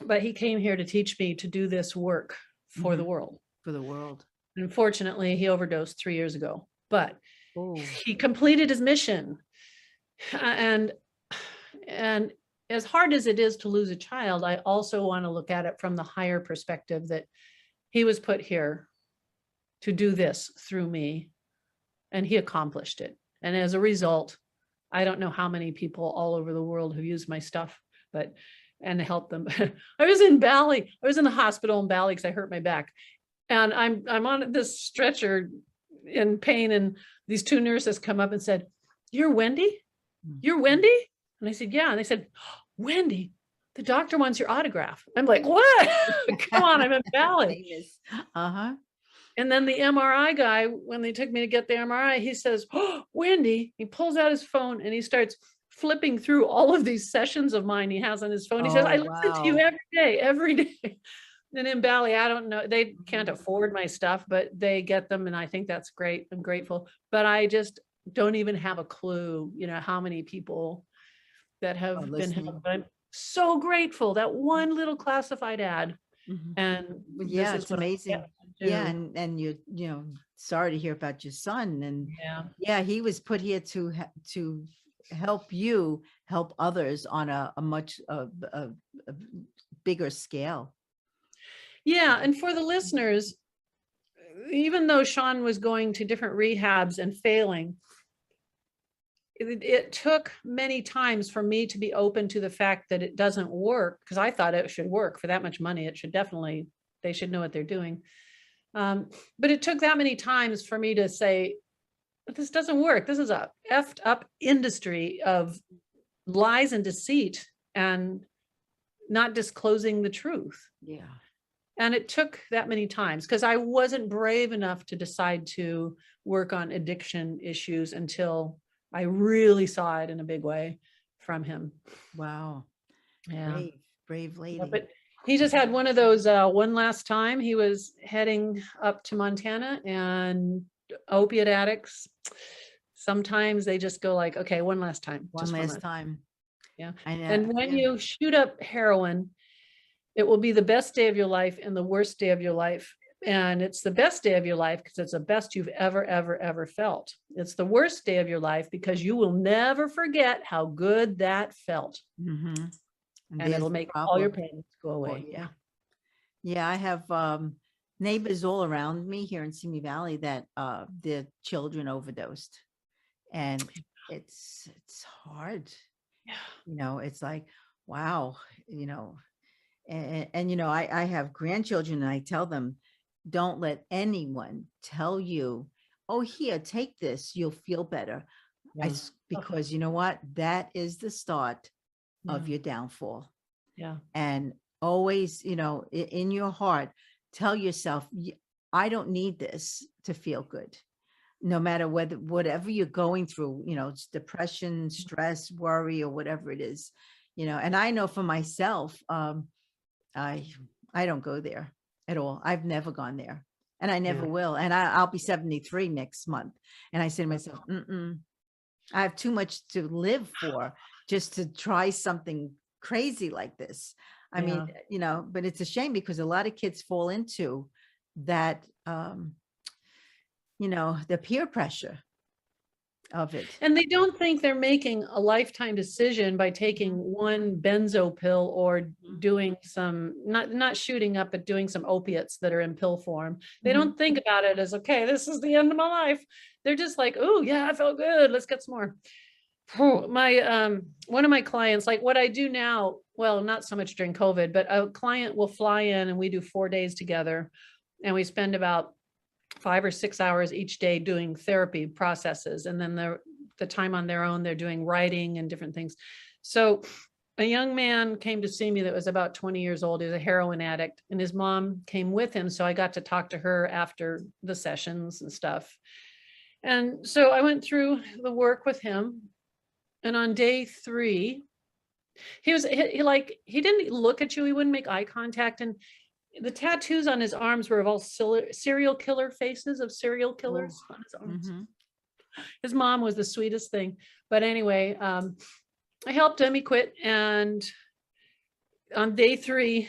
But he came here to teach me to do this work for the world. For the world. Unfortunately, he overdosed 3 years ago, but he completed his mission. And as hard as it is to lose a child, I also want to look at it from the higher perspective that he was put here to do this through me, and he accomplished it. And as a result, I don't know how many people all over the world have used my stuff, and helped them. I was in Bali. I was in the hospital in Bali because I hurt my back, and I'm on this stretcher in pain, and these 2 nurses come up and said, "You're Wendi? You're Wendi?" And I said, "Yeah." And they said, "Wendi, the doctor wants your autograph." I'm like, "What?" Come on, I'm in Bali. And then the MRI guy, when they took me to get the MRI, he says, "Oh, Wendi." He pulls out his phone and he starts flipping through all of these sessions of mine he has on his phone. He says, "I listen to you every day. And in Bali, I don't know, they can't afford my stuff, but they get them. And I think that's great. I'm grateful. But I just don't even have a clue, how many people that have been helped. I'm so grateful. That one little classified ad. And it's amazing. And you sorry to hear about your son. And he was put here to help you help others on a much bigger scale. And for the listeners, even though Sean was going to different rehabs and failing, it took many times for me to be open to the fact that it doesn't work, because I thought it should work. For that much money, it should definitely, they should know what they're doing. But it took that many times for me to say, this doesn't work. This is a effed up industry of lies and deceit and not disclosing the truth. Yeah. And it took that many times because I wasn't brave enough to decide to work on addiction issues until I really saw it in a big way from him. Wow. Yeah. Brave lady. Yeah, but he just had one of those one last time. He was heading up to Montana, and opiate addicts, sometimes they just go like, okay, one last time. One last time. Yeah. I know. And when you shoot up heroin, it will be the best day of your life and the worst day of your life. And it's the best day of your life because it's the best you've ever felt. It's the worst day of your life because you will never forget how good that felt. Mm-hmm. And it'll make all your pain go away. Yeah. Yeah. I have neighbors all around me here in Simi Valley that their children overdosed. And it's hard. Yeah. You know, it's like, wow, you know, and you know, I have grandchildren and I tell them, don't let anyone tell you, oh, here, take this, you'll feel better. Yeah. Because you know what? That is the start of Yeah. your downfall. Yeah. And always, you know, in your heart, tell yourself, I don't need this to feel good. No matter whatever you're going through, you know, it's depression, stress, worry, or whatever it is, you know. And I know for myself, I don't go there at all. I've never gone there, and I never will. And I'll be 73 next month. And I say to myself, I have too much to live for just to try something crazy like this. I mean, you know, but it's a shame because a lot of kids fall into that, you know, the peer pressure of it. And they don't think they're making a lifetime decision by taking one benzo pill or doing some, not shooting up, but doing some opiates that are in pill form. They don't think about it as, okay, this is the end of my life. They're just like, oh yeah, I felt good. Let's get some more. One of my clients, like what I do now, well, not so much during COVID, but a client will fly in and we do 4 days together and we spend about 5 or 6 hours each day doing therapy processes. And then the time on their own, they're doing writing and different things. So a young man came to see me that was about 20 years old. He was a heroin addict and his mom came with him. So I got to talk to her after the sessions and stuff. And so I went through the work with him. And on day 3, he didn't look at you. He wouldn't make eye contact. And the tattoos on his arms were of all serial killer faces of serial killers on his arms. His mom was the sweetest thing. But anyway, I helped him. He quit. And on day 3,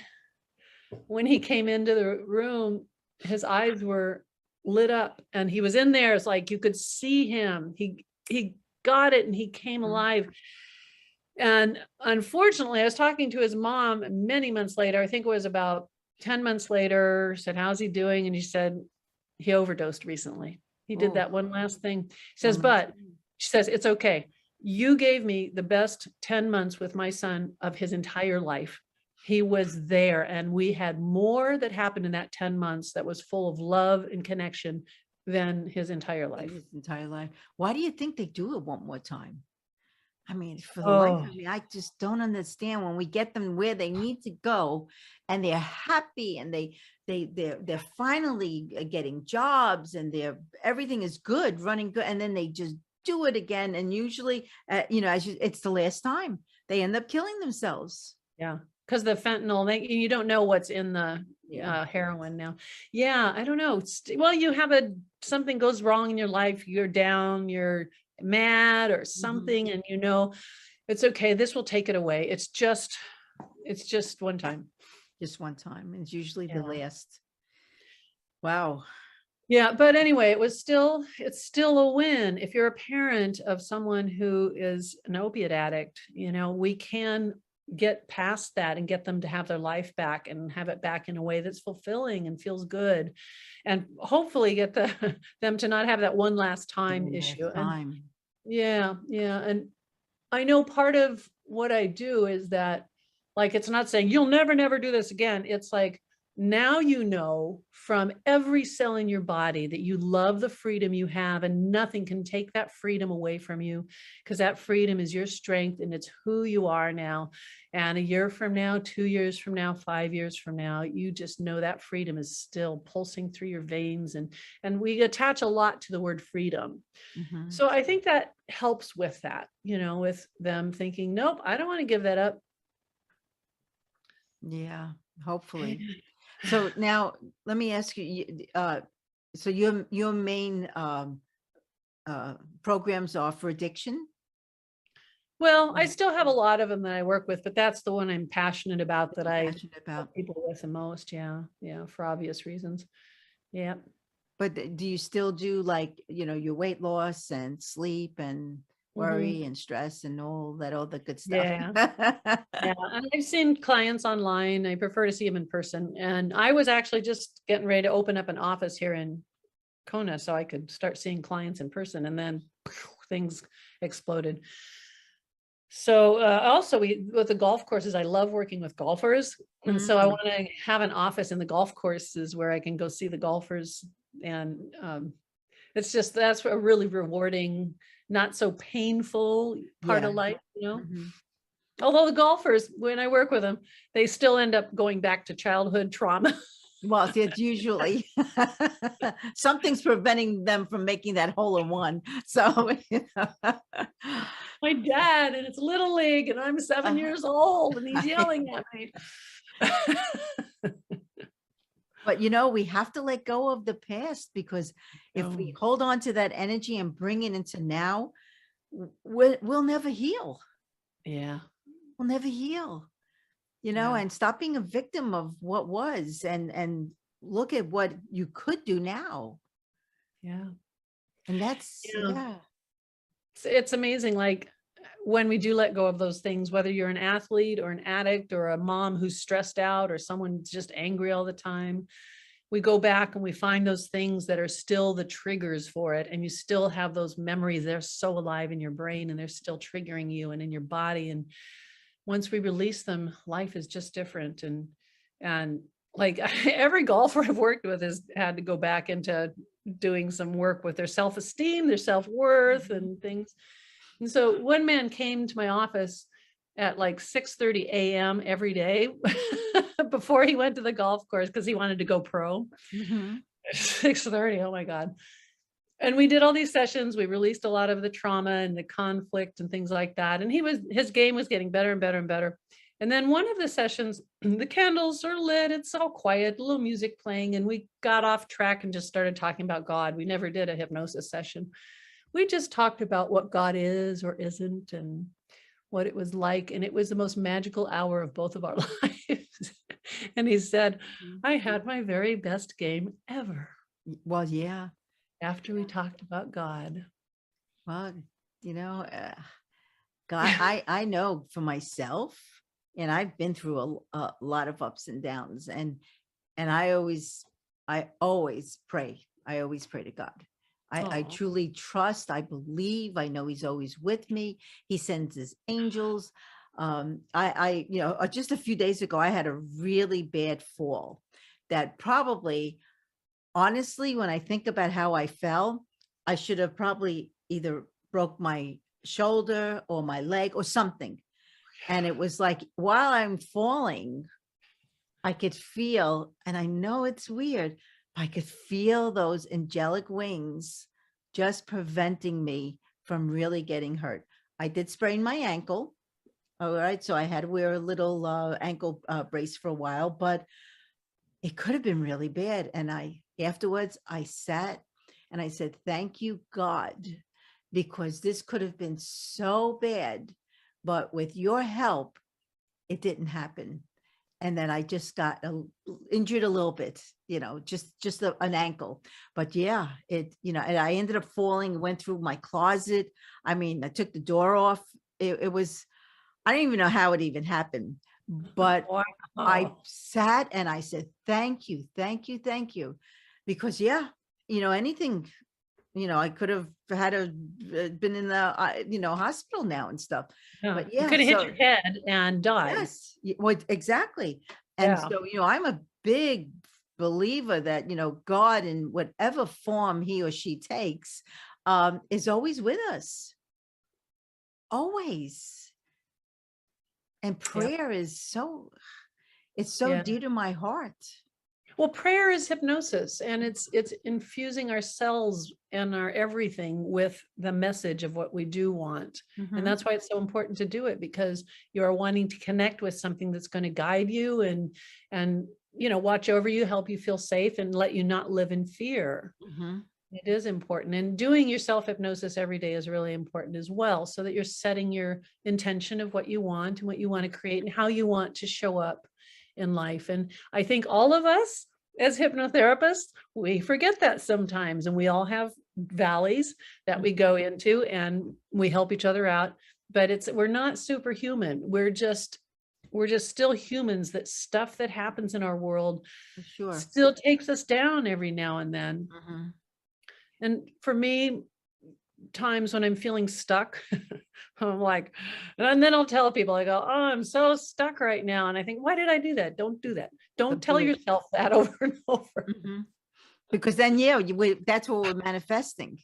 when he came into the room, his eyes were lit up and he was in there. It's like you could see him. He got it and he came alive. And unfortunately, I was talking to his mom many months later. I think it was about 10 months later, said, how's he doing? And he said, he overdosed recently. He did that one last thing. He says, but she says, it's okay. You gave me the best 10 months with my son of his entire life. He was there. And we had more that happened in that 10 months that was full of love and connection than his entire life. Why do you think they do it one more time? I mean, for the life of me, I just don't understand when we get them where they need to go and they're happy and they're finally getting jobs and everything is good, running good. And then they just do it again. And usually, you know, it's the last time they end up killing themselves. Yeah. Because the fentanyl, you don't know what's in the heroin now. Yeah, I don't know. Well, you have something goes wrong in your life. You're down, you're mad or something, and you know, it's okay. This will take it away. It's just one time. Just one time. It's usually the last. Wow. Yeah, but anyway, it's still a win. If you're a parent of someone who is an opiate addict, you know, we can get past that and get them to have their life back and have it back in a way that's fulfilling and feels good, and hopefully get them to not have that one last time issue. Yeah. Yeah. And I know part of what I do is that, like, it's not saying you'll never, never do this again. It's like, now you know from every cell in your body that you love the freedom you have, and nothing can take that freedom away from you, because that freedom is your strength and it's who you are now. And a year from now, 2 years from now, 5 years from now, you just know that freedom is still pulsing through your veins. And we attach a lot to the word freedom. Mhm. So I think that helps with that, with them thinking, nope, I don't want to give that up. Yeah, hopefully. So now let me ask you, so your main programs are for addiction? Well, I still have a lot of them that I work with, but that's the one I'm passionate about, that I Passionate about. help people with the most. Yeah. Yeah. For obvious reasons. Yeah. But do you still do, like, your weight loss and sleep and Hmm. worry and stress and all the good stuff? Yeah. Yeah. And I've seen clients online. I prefer to see them in person. And I was actually just getting ready to open up an office here in Kona so I could start seeing clients in person. And then things exploded. So also with the golf courses, I love working with golfers. And so I Mm, want to have an office in the golf courses where I can go see the golfers. And that's a really rewarding, not so painful part yeah. of life, Mhm. Although the golfers, when I work with them, they still end up going back to childhood trauma. Well, see, it's usually something's preventing them from making that hole in one. So, My dad, and it's little league, and I'm 7 years old, and he's yelling at me. but we have to let go of the past, because if we Oh, hold on to that energy and bring it into now, we'll never heal. yeah. We'll never heal, Yeah. and stop being a victim of what was, and look at what you could do now. Yeah. And that's, Yeah. yeah. It's amazing. Like when we do let go of those things, whether you're an athlete or an addict or a mom who's stressed out or someone just angry all the time, we go back and we find those things that are still the triggers for it. And you still have those memories. They're so alive in your brain and they're still triggering you and in your body. And once we release them, life is just different. And like every golfer I've worked with has had to go back into doing some work with their self-esteem, their self-worth Mhm. and things. And so one man came to my office at like 6:30 a.m. every day before he went to the golf course because he wanted to go pro. Mhm. 6:30, oh my God. And we did all these sessions. We released a lot of the trauma and the conflict and things like that. And his game was getting better and better and better. And then one of the sessions, the candles are lit, it's all quiet, a little music playing, and we got off track and just started talking about God. We never did a hypnosis session. We just talked about what God is or isn't and what it was like. And it was the most magical hour of both of our lives. And he said, Mhm. I had my very best game ever Well, yeah. after we talked about God. Well, you know, uh, God, I know for myself, and I've been through a lot of ups and downs, and I always pray. I always pray to God. I Oh, truly trust. I believe. I know He's always with me. He sends His angels. Just a few days ago, I had a really bad fall that probably, honestly, when I think about how I fell, I should have probably either broke my shoulder or my leg or something. And it was like, while I'm falling, I could feel, and I know it's weird, I could feel those angelic wings just preventing me from really getting hurt. I did sprain my ankle. All right. So I had to wear a little ankle brace for a while, but it could have been really bad. And afterwards, I sat and I said, thank you, God, because this could have been so bad. But with your help, it didn't happen. And then I just got injured a little bit, just an ankle. But yeah, and I ended up falling, went through my closet. I mean, I took the door off. It was, I don't even know how it even happened, but I wow. sat and I said, thank you, thank you, thank you. Because yeah, anything I could have had been in the, hospital now and stuff. Yeah. But You yeah, could have hit so your head and died. yes, well, exactly. And Yeah. so, I'm a big believer that, God, in whatever form he or she takes, is always with us. Always. And Yep. prayer is it's so Yeah. dear to my heart. Well, prayer is hypnosis, and it's infusing our cells and our everything with the message of what we do want. And that's why it's so important to do it, because you're wanting to connect with something that's going to guide you and watch over you, help you feel safe, and let you not live in fear. It is important. And doing your self-hypnosis every day is really important as well, so that you're setting your intention of what you want and what you want to create and how you want to show up in life. And I think all of us as hypnotherapists, we forget that sometimes, and we all have valleys that we go into and we help each other out, but we're not superhuman. We're just still humans. That stuff that happens in our world For sure. still takes us down every now and then. And for me, times when I'm feeling stuck, I'm like, and then I'll tell people, I go, oh, I'm so stuck right now. And I think, why did I do that? Don't do that. Don't tell yourself that over and over. Because then, that's what we're manifesting.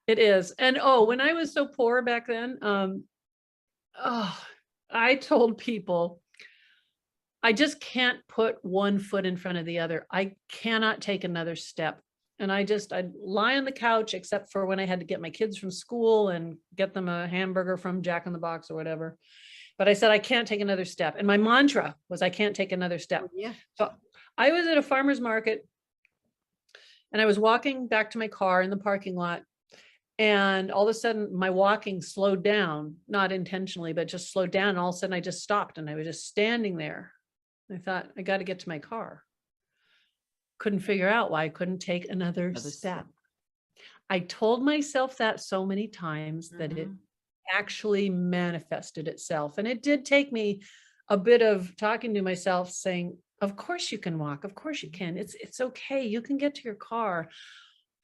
It is. And when I was so poor back then, I told people, I just can't put one foot in front of the other. I cannot take another step. And I'd lie on the couch, except for when I had to get my kids from school and get them a hamburger from Jack in the Box or whatever. But I said, I can't take another step. And my mantra was, I can't take another step. Yeah. So I was at a farmer's market and I was walking back to my car in the parking lot. And all of a sudden my walking slowed down, not intentionally, but just slowed down. And all of a sudden I just stopped and I was just standing there. I thought, I got to get to my car. Couldn't figure out why I couldn't take another step. I told myself that so many times that it actually manifested itself. And it did take me a bit of talking to myself, saying, of course you can walk. Of course you can. It's okay. You can get to your car.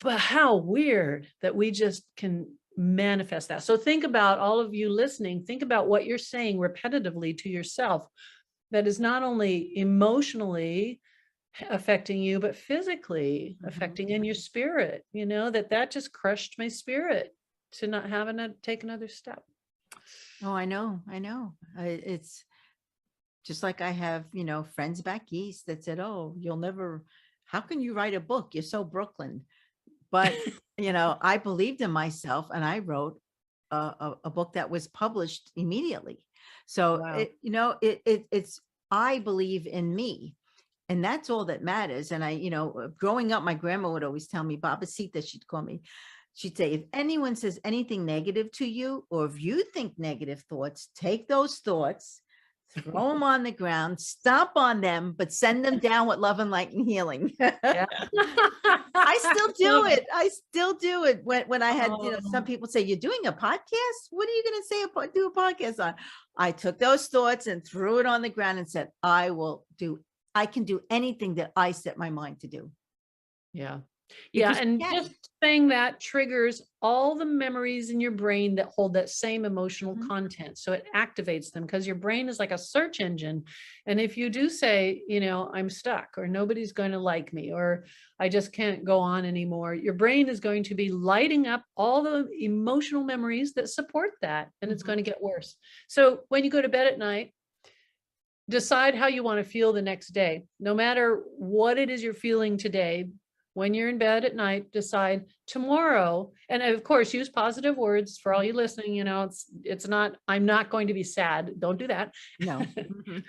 But how weird that we just can manifest that. So think about, all of you listening, think about what you're saying repetitively to yourself that is not only emotionally affecting you, but physically affecting in your spirit, that just crushed my spirit to not having to take another step. Oh, I know. It's just like I have, friends back east that said, oh, how can you write a book? You're so Brooklyn. But, I believed in myself and I wrote a book that was published immediately. So, wow. it's, I believe in me. And that's all that matters. And growing up, my grandma would always tell me, Babacita, she'd call me. She'd say, if anyone says anything negative to you, or if you think negative thoughts, take those thoughts, throw them on the ground, stomp on them, but send them down with love and light and healing. Yeah. I still do it. When I had, some people say, you're doing a podcast? What are you going to say, do a podcast on? I took those thoughts and threw it on the ground and said, I can do anything that I set my mind to do. Yeah. Because And just saying that triggers all the memories in your brain that hold that same emotional content. So it activates them, because your brain is like a search engine. And if you do say, I'm stuck, or nobody's going to like me, or I just can't go on anymore, your brain is going to be lighting up all the emotional memories that support that. And it's going to get worse. So when you go to bed at night, decide how you want to feel the next day. No matter what it is you're feeling today, when you're in bed at night, decide tomorrow, and of course, use positive words for all you listening. It's not, I'm not going to be sad. Don't do that. No.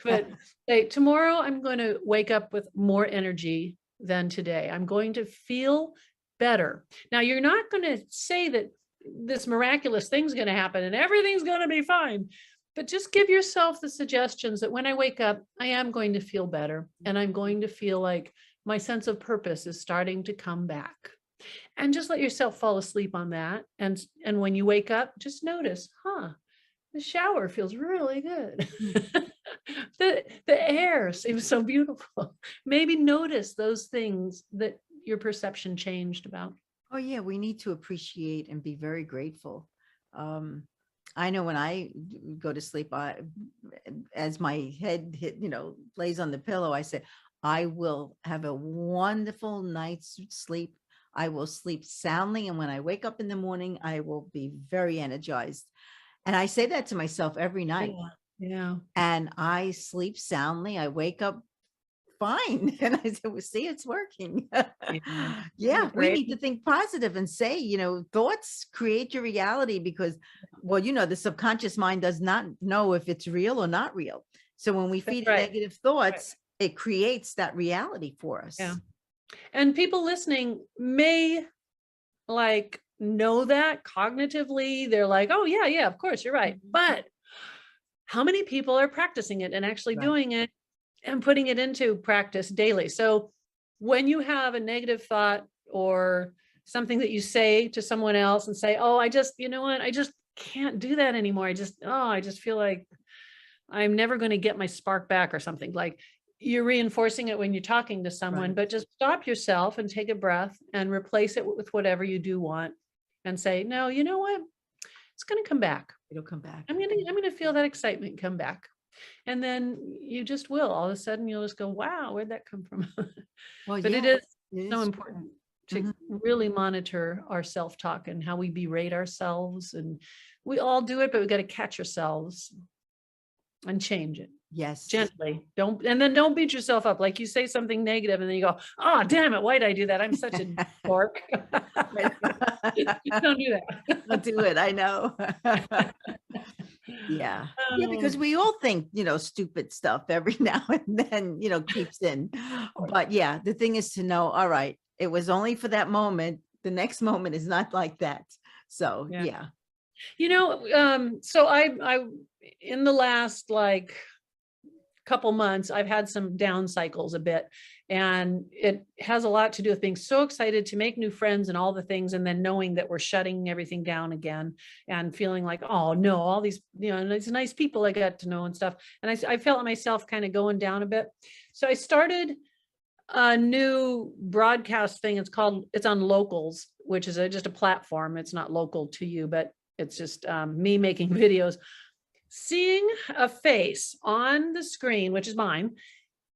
But say, tomorrow, I'm going to wake up with more energy than today. I'm going to feel better. Now, you're not going to say that this miraculous thing's going to happen and everything's going to be fine. But just give yourself the suggestions that when I wake up, I am going to feel better, and I'm going to feel like my sense of purpose is starting to come back. And just let yourself fall asleep on that. And when you wake up, just notice, the shower feels really good. The air seems so beautiful. Maybe notice those things that your perception changed about. Oh yeah, we need to appreciate and be very grateful. Um, I know when I go to sleep, as my head lays on the pillow, I say, I will have a wonderful night's sleep. I will sleep soundly, and when I wake up in the morning, I will be very energized. And I say that to myself every night, Yeah. Yeah. and I sleep soundly. I wake up fine. And I said, well, see, it's working. Yeah. Yeah, we Great. need to think positive and say, thoughts create your reality because, well, the subconscious mind does not know if it's real or not real. So when we That's feed it right. negative Right. thoughts, it creates that reality for Yeah. us. And people listening may like know that cognitively. They're like, oh yeah, yeah, of course, you're right. Mhm. But how many people are practicing it and actually Right. doing it and putting it into practice daily? So when you have a negative thought or something that you say to someone else and say, oh, I just, you know what, I just can't do that anymore. I just feel like I'm never going to get my spark back or something. Like, you're reinforcing it when you're talking to someone, Right. but just stop yourself and take a breath and replace it with whatever you do want and say, no, you know what? It's going to come back. It'll come back. I'm going to feel that excitement come back. And then you just will. All of a sudden you'll just go, wow, where'd that come from? Well, But it yeah, is it so is true. important to Mhm. really monitor our self-talk and how we berate ourselves. And we all do it, but we got to catch ourselves and change it Yes. gently. Don't beat yourself up. Like, you say something negative and then you go, oh, damn it, why'd I do that? I'm such a dork. Don't do that. I'll do it. I know. Yeah. Yeah, Oh, because we all think, stupid stuff every now and then, creeps in. But yeah, the thing is to know, all right, it was only for that moment. The next moment is not like that. So yeah. yeah. So I in the last like couple months, I've had some down cycles a bit, and it has a lot to do with being so excited to make new friends and all the things, and then knowing that we're shutting everything down again and feeling like, oh no, all these, these nice people I got to know and stuff. And I felt myself kind of going down a bit. So I started a new broadcast thing. It's on Locals, which is just a platform. It's not local to you, but it's just me making videos. Seeing a face on the screen, which is mine,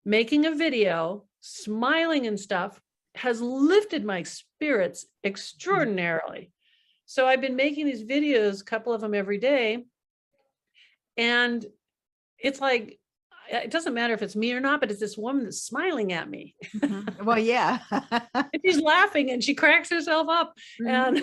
making a video, smiling and stuff, has lifted my spirits extraordinarily. So I've been making these videos, a couple of them every day. And it's like, it doesn't matter if it's me or not, but it's this woman that's smiling at me. Mhm. Well, yeah. And she's laughing and she cracks herself up. Mhm.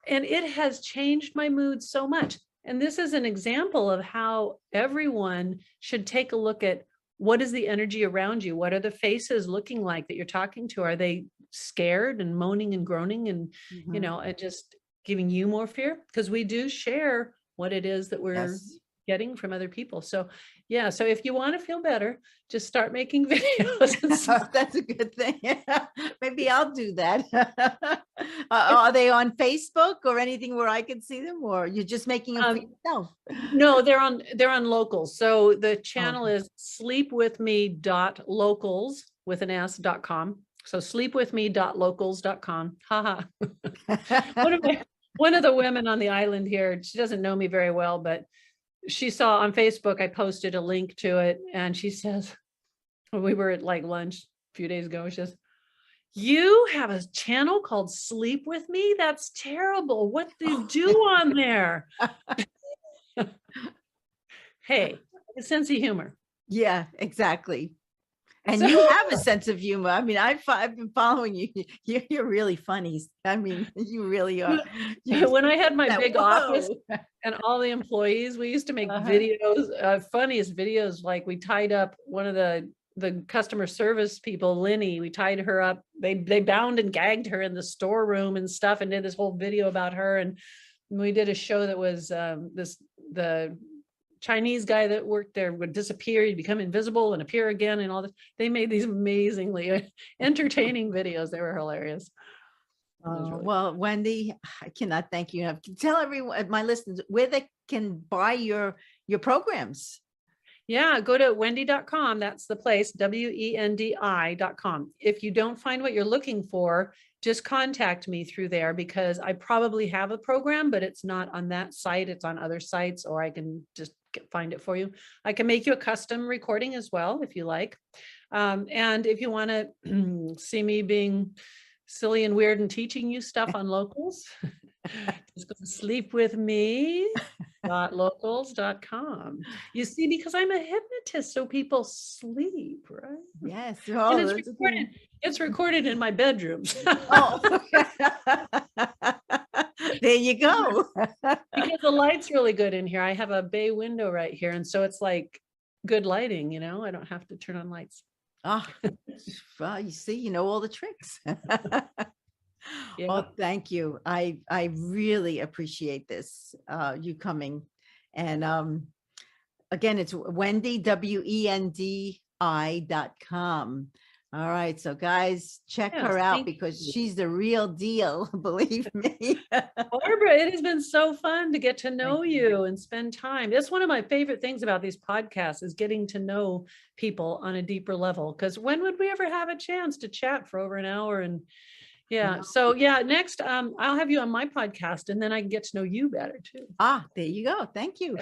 And it has changed my mood so much. And this is an example of how everyone should take a look at, what is the energy around you? What are the faces looking like that you're talking to? Are they scared and moaning and groaning and, Mhm. and just giving you more fear? Because we do share what it is that we're Yes. getting from other people. So yeah, so if you want to feel better, just start making videos. That's a good thing. Maybe I'll do that. Are they on Facebook or anything where I can see them, or you're just making them for yourself? No, they're on Locals. So the Oh, channel is sleepwithme.locals with an s.com. So sleepwithme.locals.com. Haha. okay. One of the women on the island here, she doesn't know me very well, but she saw on Facebook, I posted a link to it, and she says, when we were at like lunch a few days ago, she says, you have a channel called Sleep With Me? That's terrible. What do you do on there? Hey, a sense of humor. Yeah, exactly. And So you have a sense of humor. I mean, I've been following you. You're really funny. I mean, you really are. You when I had my that, big office whoa. and all the employees, we used to make Uh-huh. videos, funniest videos. Like, we tied up one of the customer service people, Lenny. We tied her up. They bound and gagged her in the storeroom and stuff, and did this whole video about her. And we did a show that was the Chinese guy that worked there would disappear, he'd become invisible and appear again, and all this. They made these amazingly entertaining videos. They were hilarious. It was really Well, Wendy, I cannot thank you enough. Tell everyone, my listeners, where they can buy your programs. Yeah, go to Wendi.com. That's the place, Wendi.com. If you don't find what you're looking for, just contact me through there, because I probably have a program, but it's not on that site. It's on other sites, or I can just find it for you. I can make you a custom recording as well, if you like. And if you want to see me being silly and weird and teaching you stuff on locals, just go to sleep with me. .locals.com. You see, because I'm a hypnotist, so people sleep, right? Yes. And Oh, it's that's recorded. It's recorded in my bedroom. oh. There you go. Because the light's really good in here. I have a bay window right here, and so it's like good lighting. I don't have to turn on lights. Oh, well, you see, you know all the tricks. Yeah. Oh, thank you. I really appreciate this, you coming. And again, it's Wendi, Wendi.com. All right. So guys, check her Yes, out thank because you. she's the real deal. Believe me. Barbara, it has been so fun to get to know Thank you. you and spend time. That's one of my favorite things about these podcasts, is getting to know people on a deeper level. Because when would we ever have a chance to chat for over an hour? And yeah, so yeah, next I'll have you on my podcast, and then I can get to know you better too. Ah, there you go. Thank you.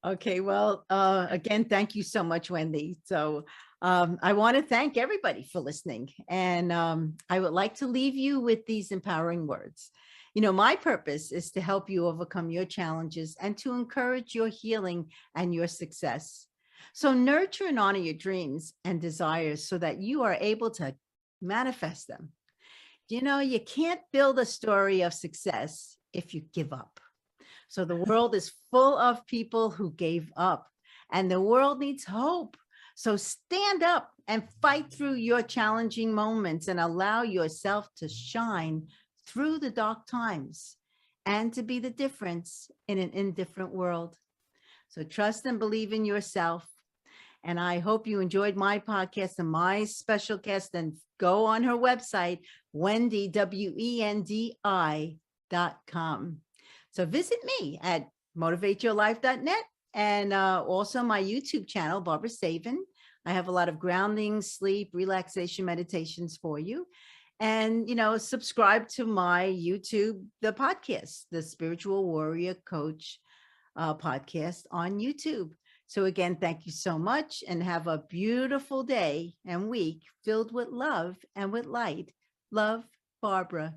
Okay. Well, again, thank you so much, Wendi. So I want to thank everybody for listening. And I would like to leave you with these empowering words. My purpose is to help you overcome your challenges and to encourage your healing and your success. So nurture and honor your dreams and desires so that you are able to manifest them. You can't build a story of success if you give up. So the world is full of people who gave up, and the world needs hope. So stand up and fight through your challenging moments and allow yourself to shine through the dark times and to be the difference in an indifferent world. So trust and believe in yourself. And I hope you enjoyed my podcast and my special guest. And go on her website, Wendi, Wendi.com. So visit me at motivateyourlife.net, and also my YouTube channel, Barbara Saven. I have a lot of grounding, sleep, relaxation meditations for you. And, subscribe to my YouTube, the podcast, the Spiritual Warrior Coach podcast on YouTube. So again, thank you so much, and have a beautiful day and week filled with love and with light. Love, Barbara.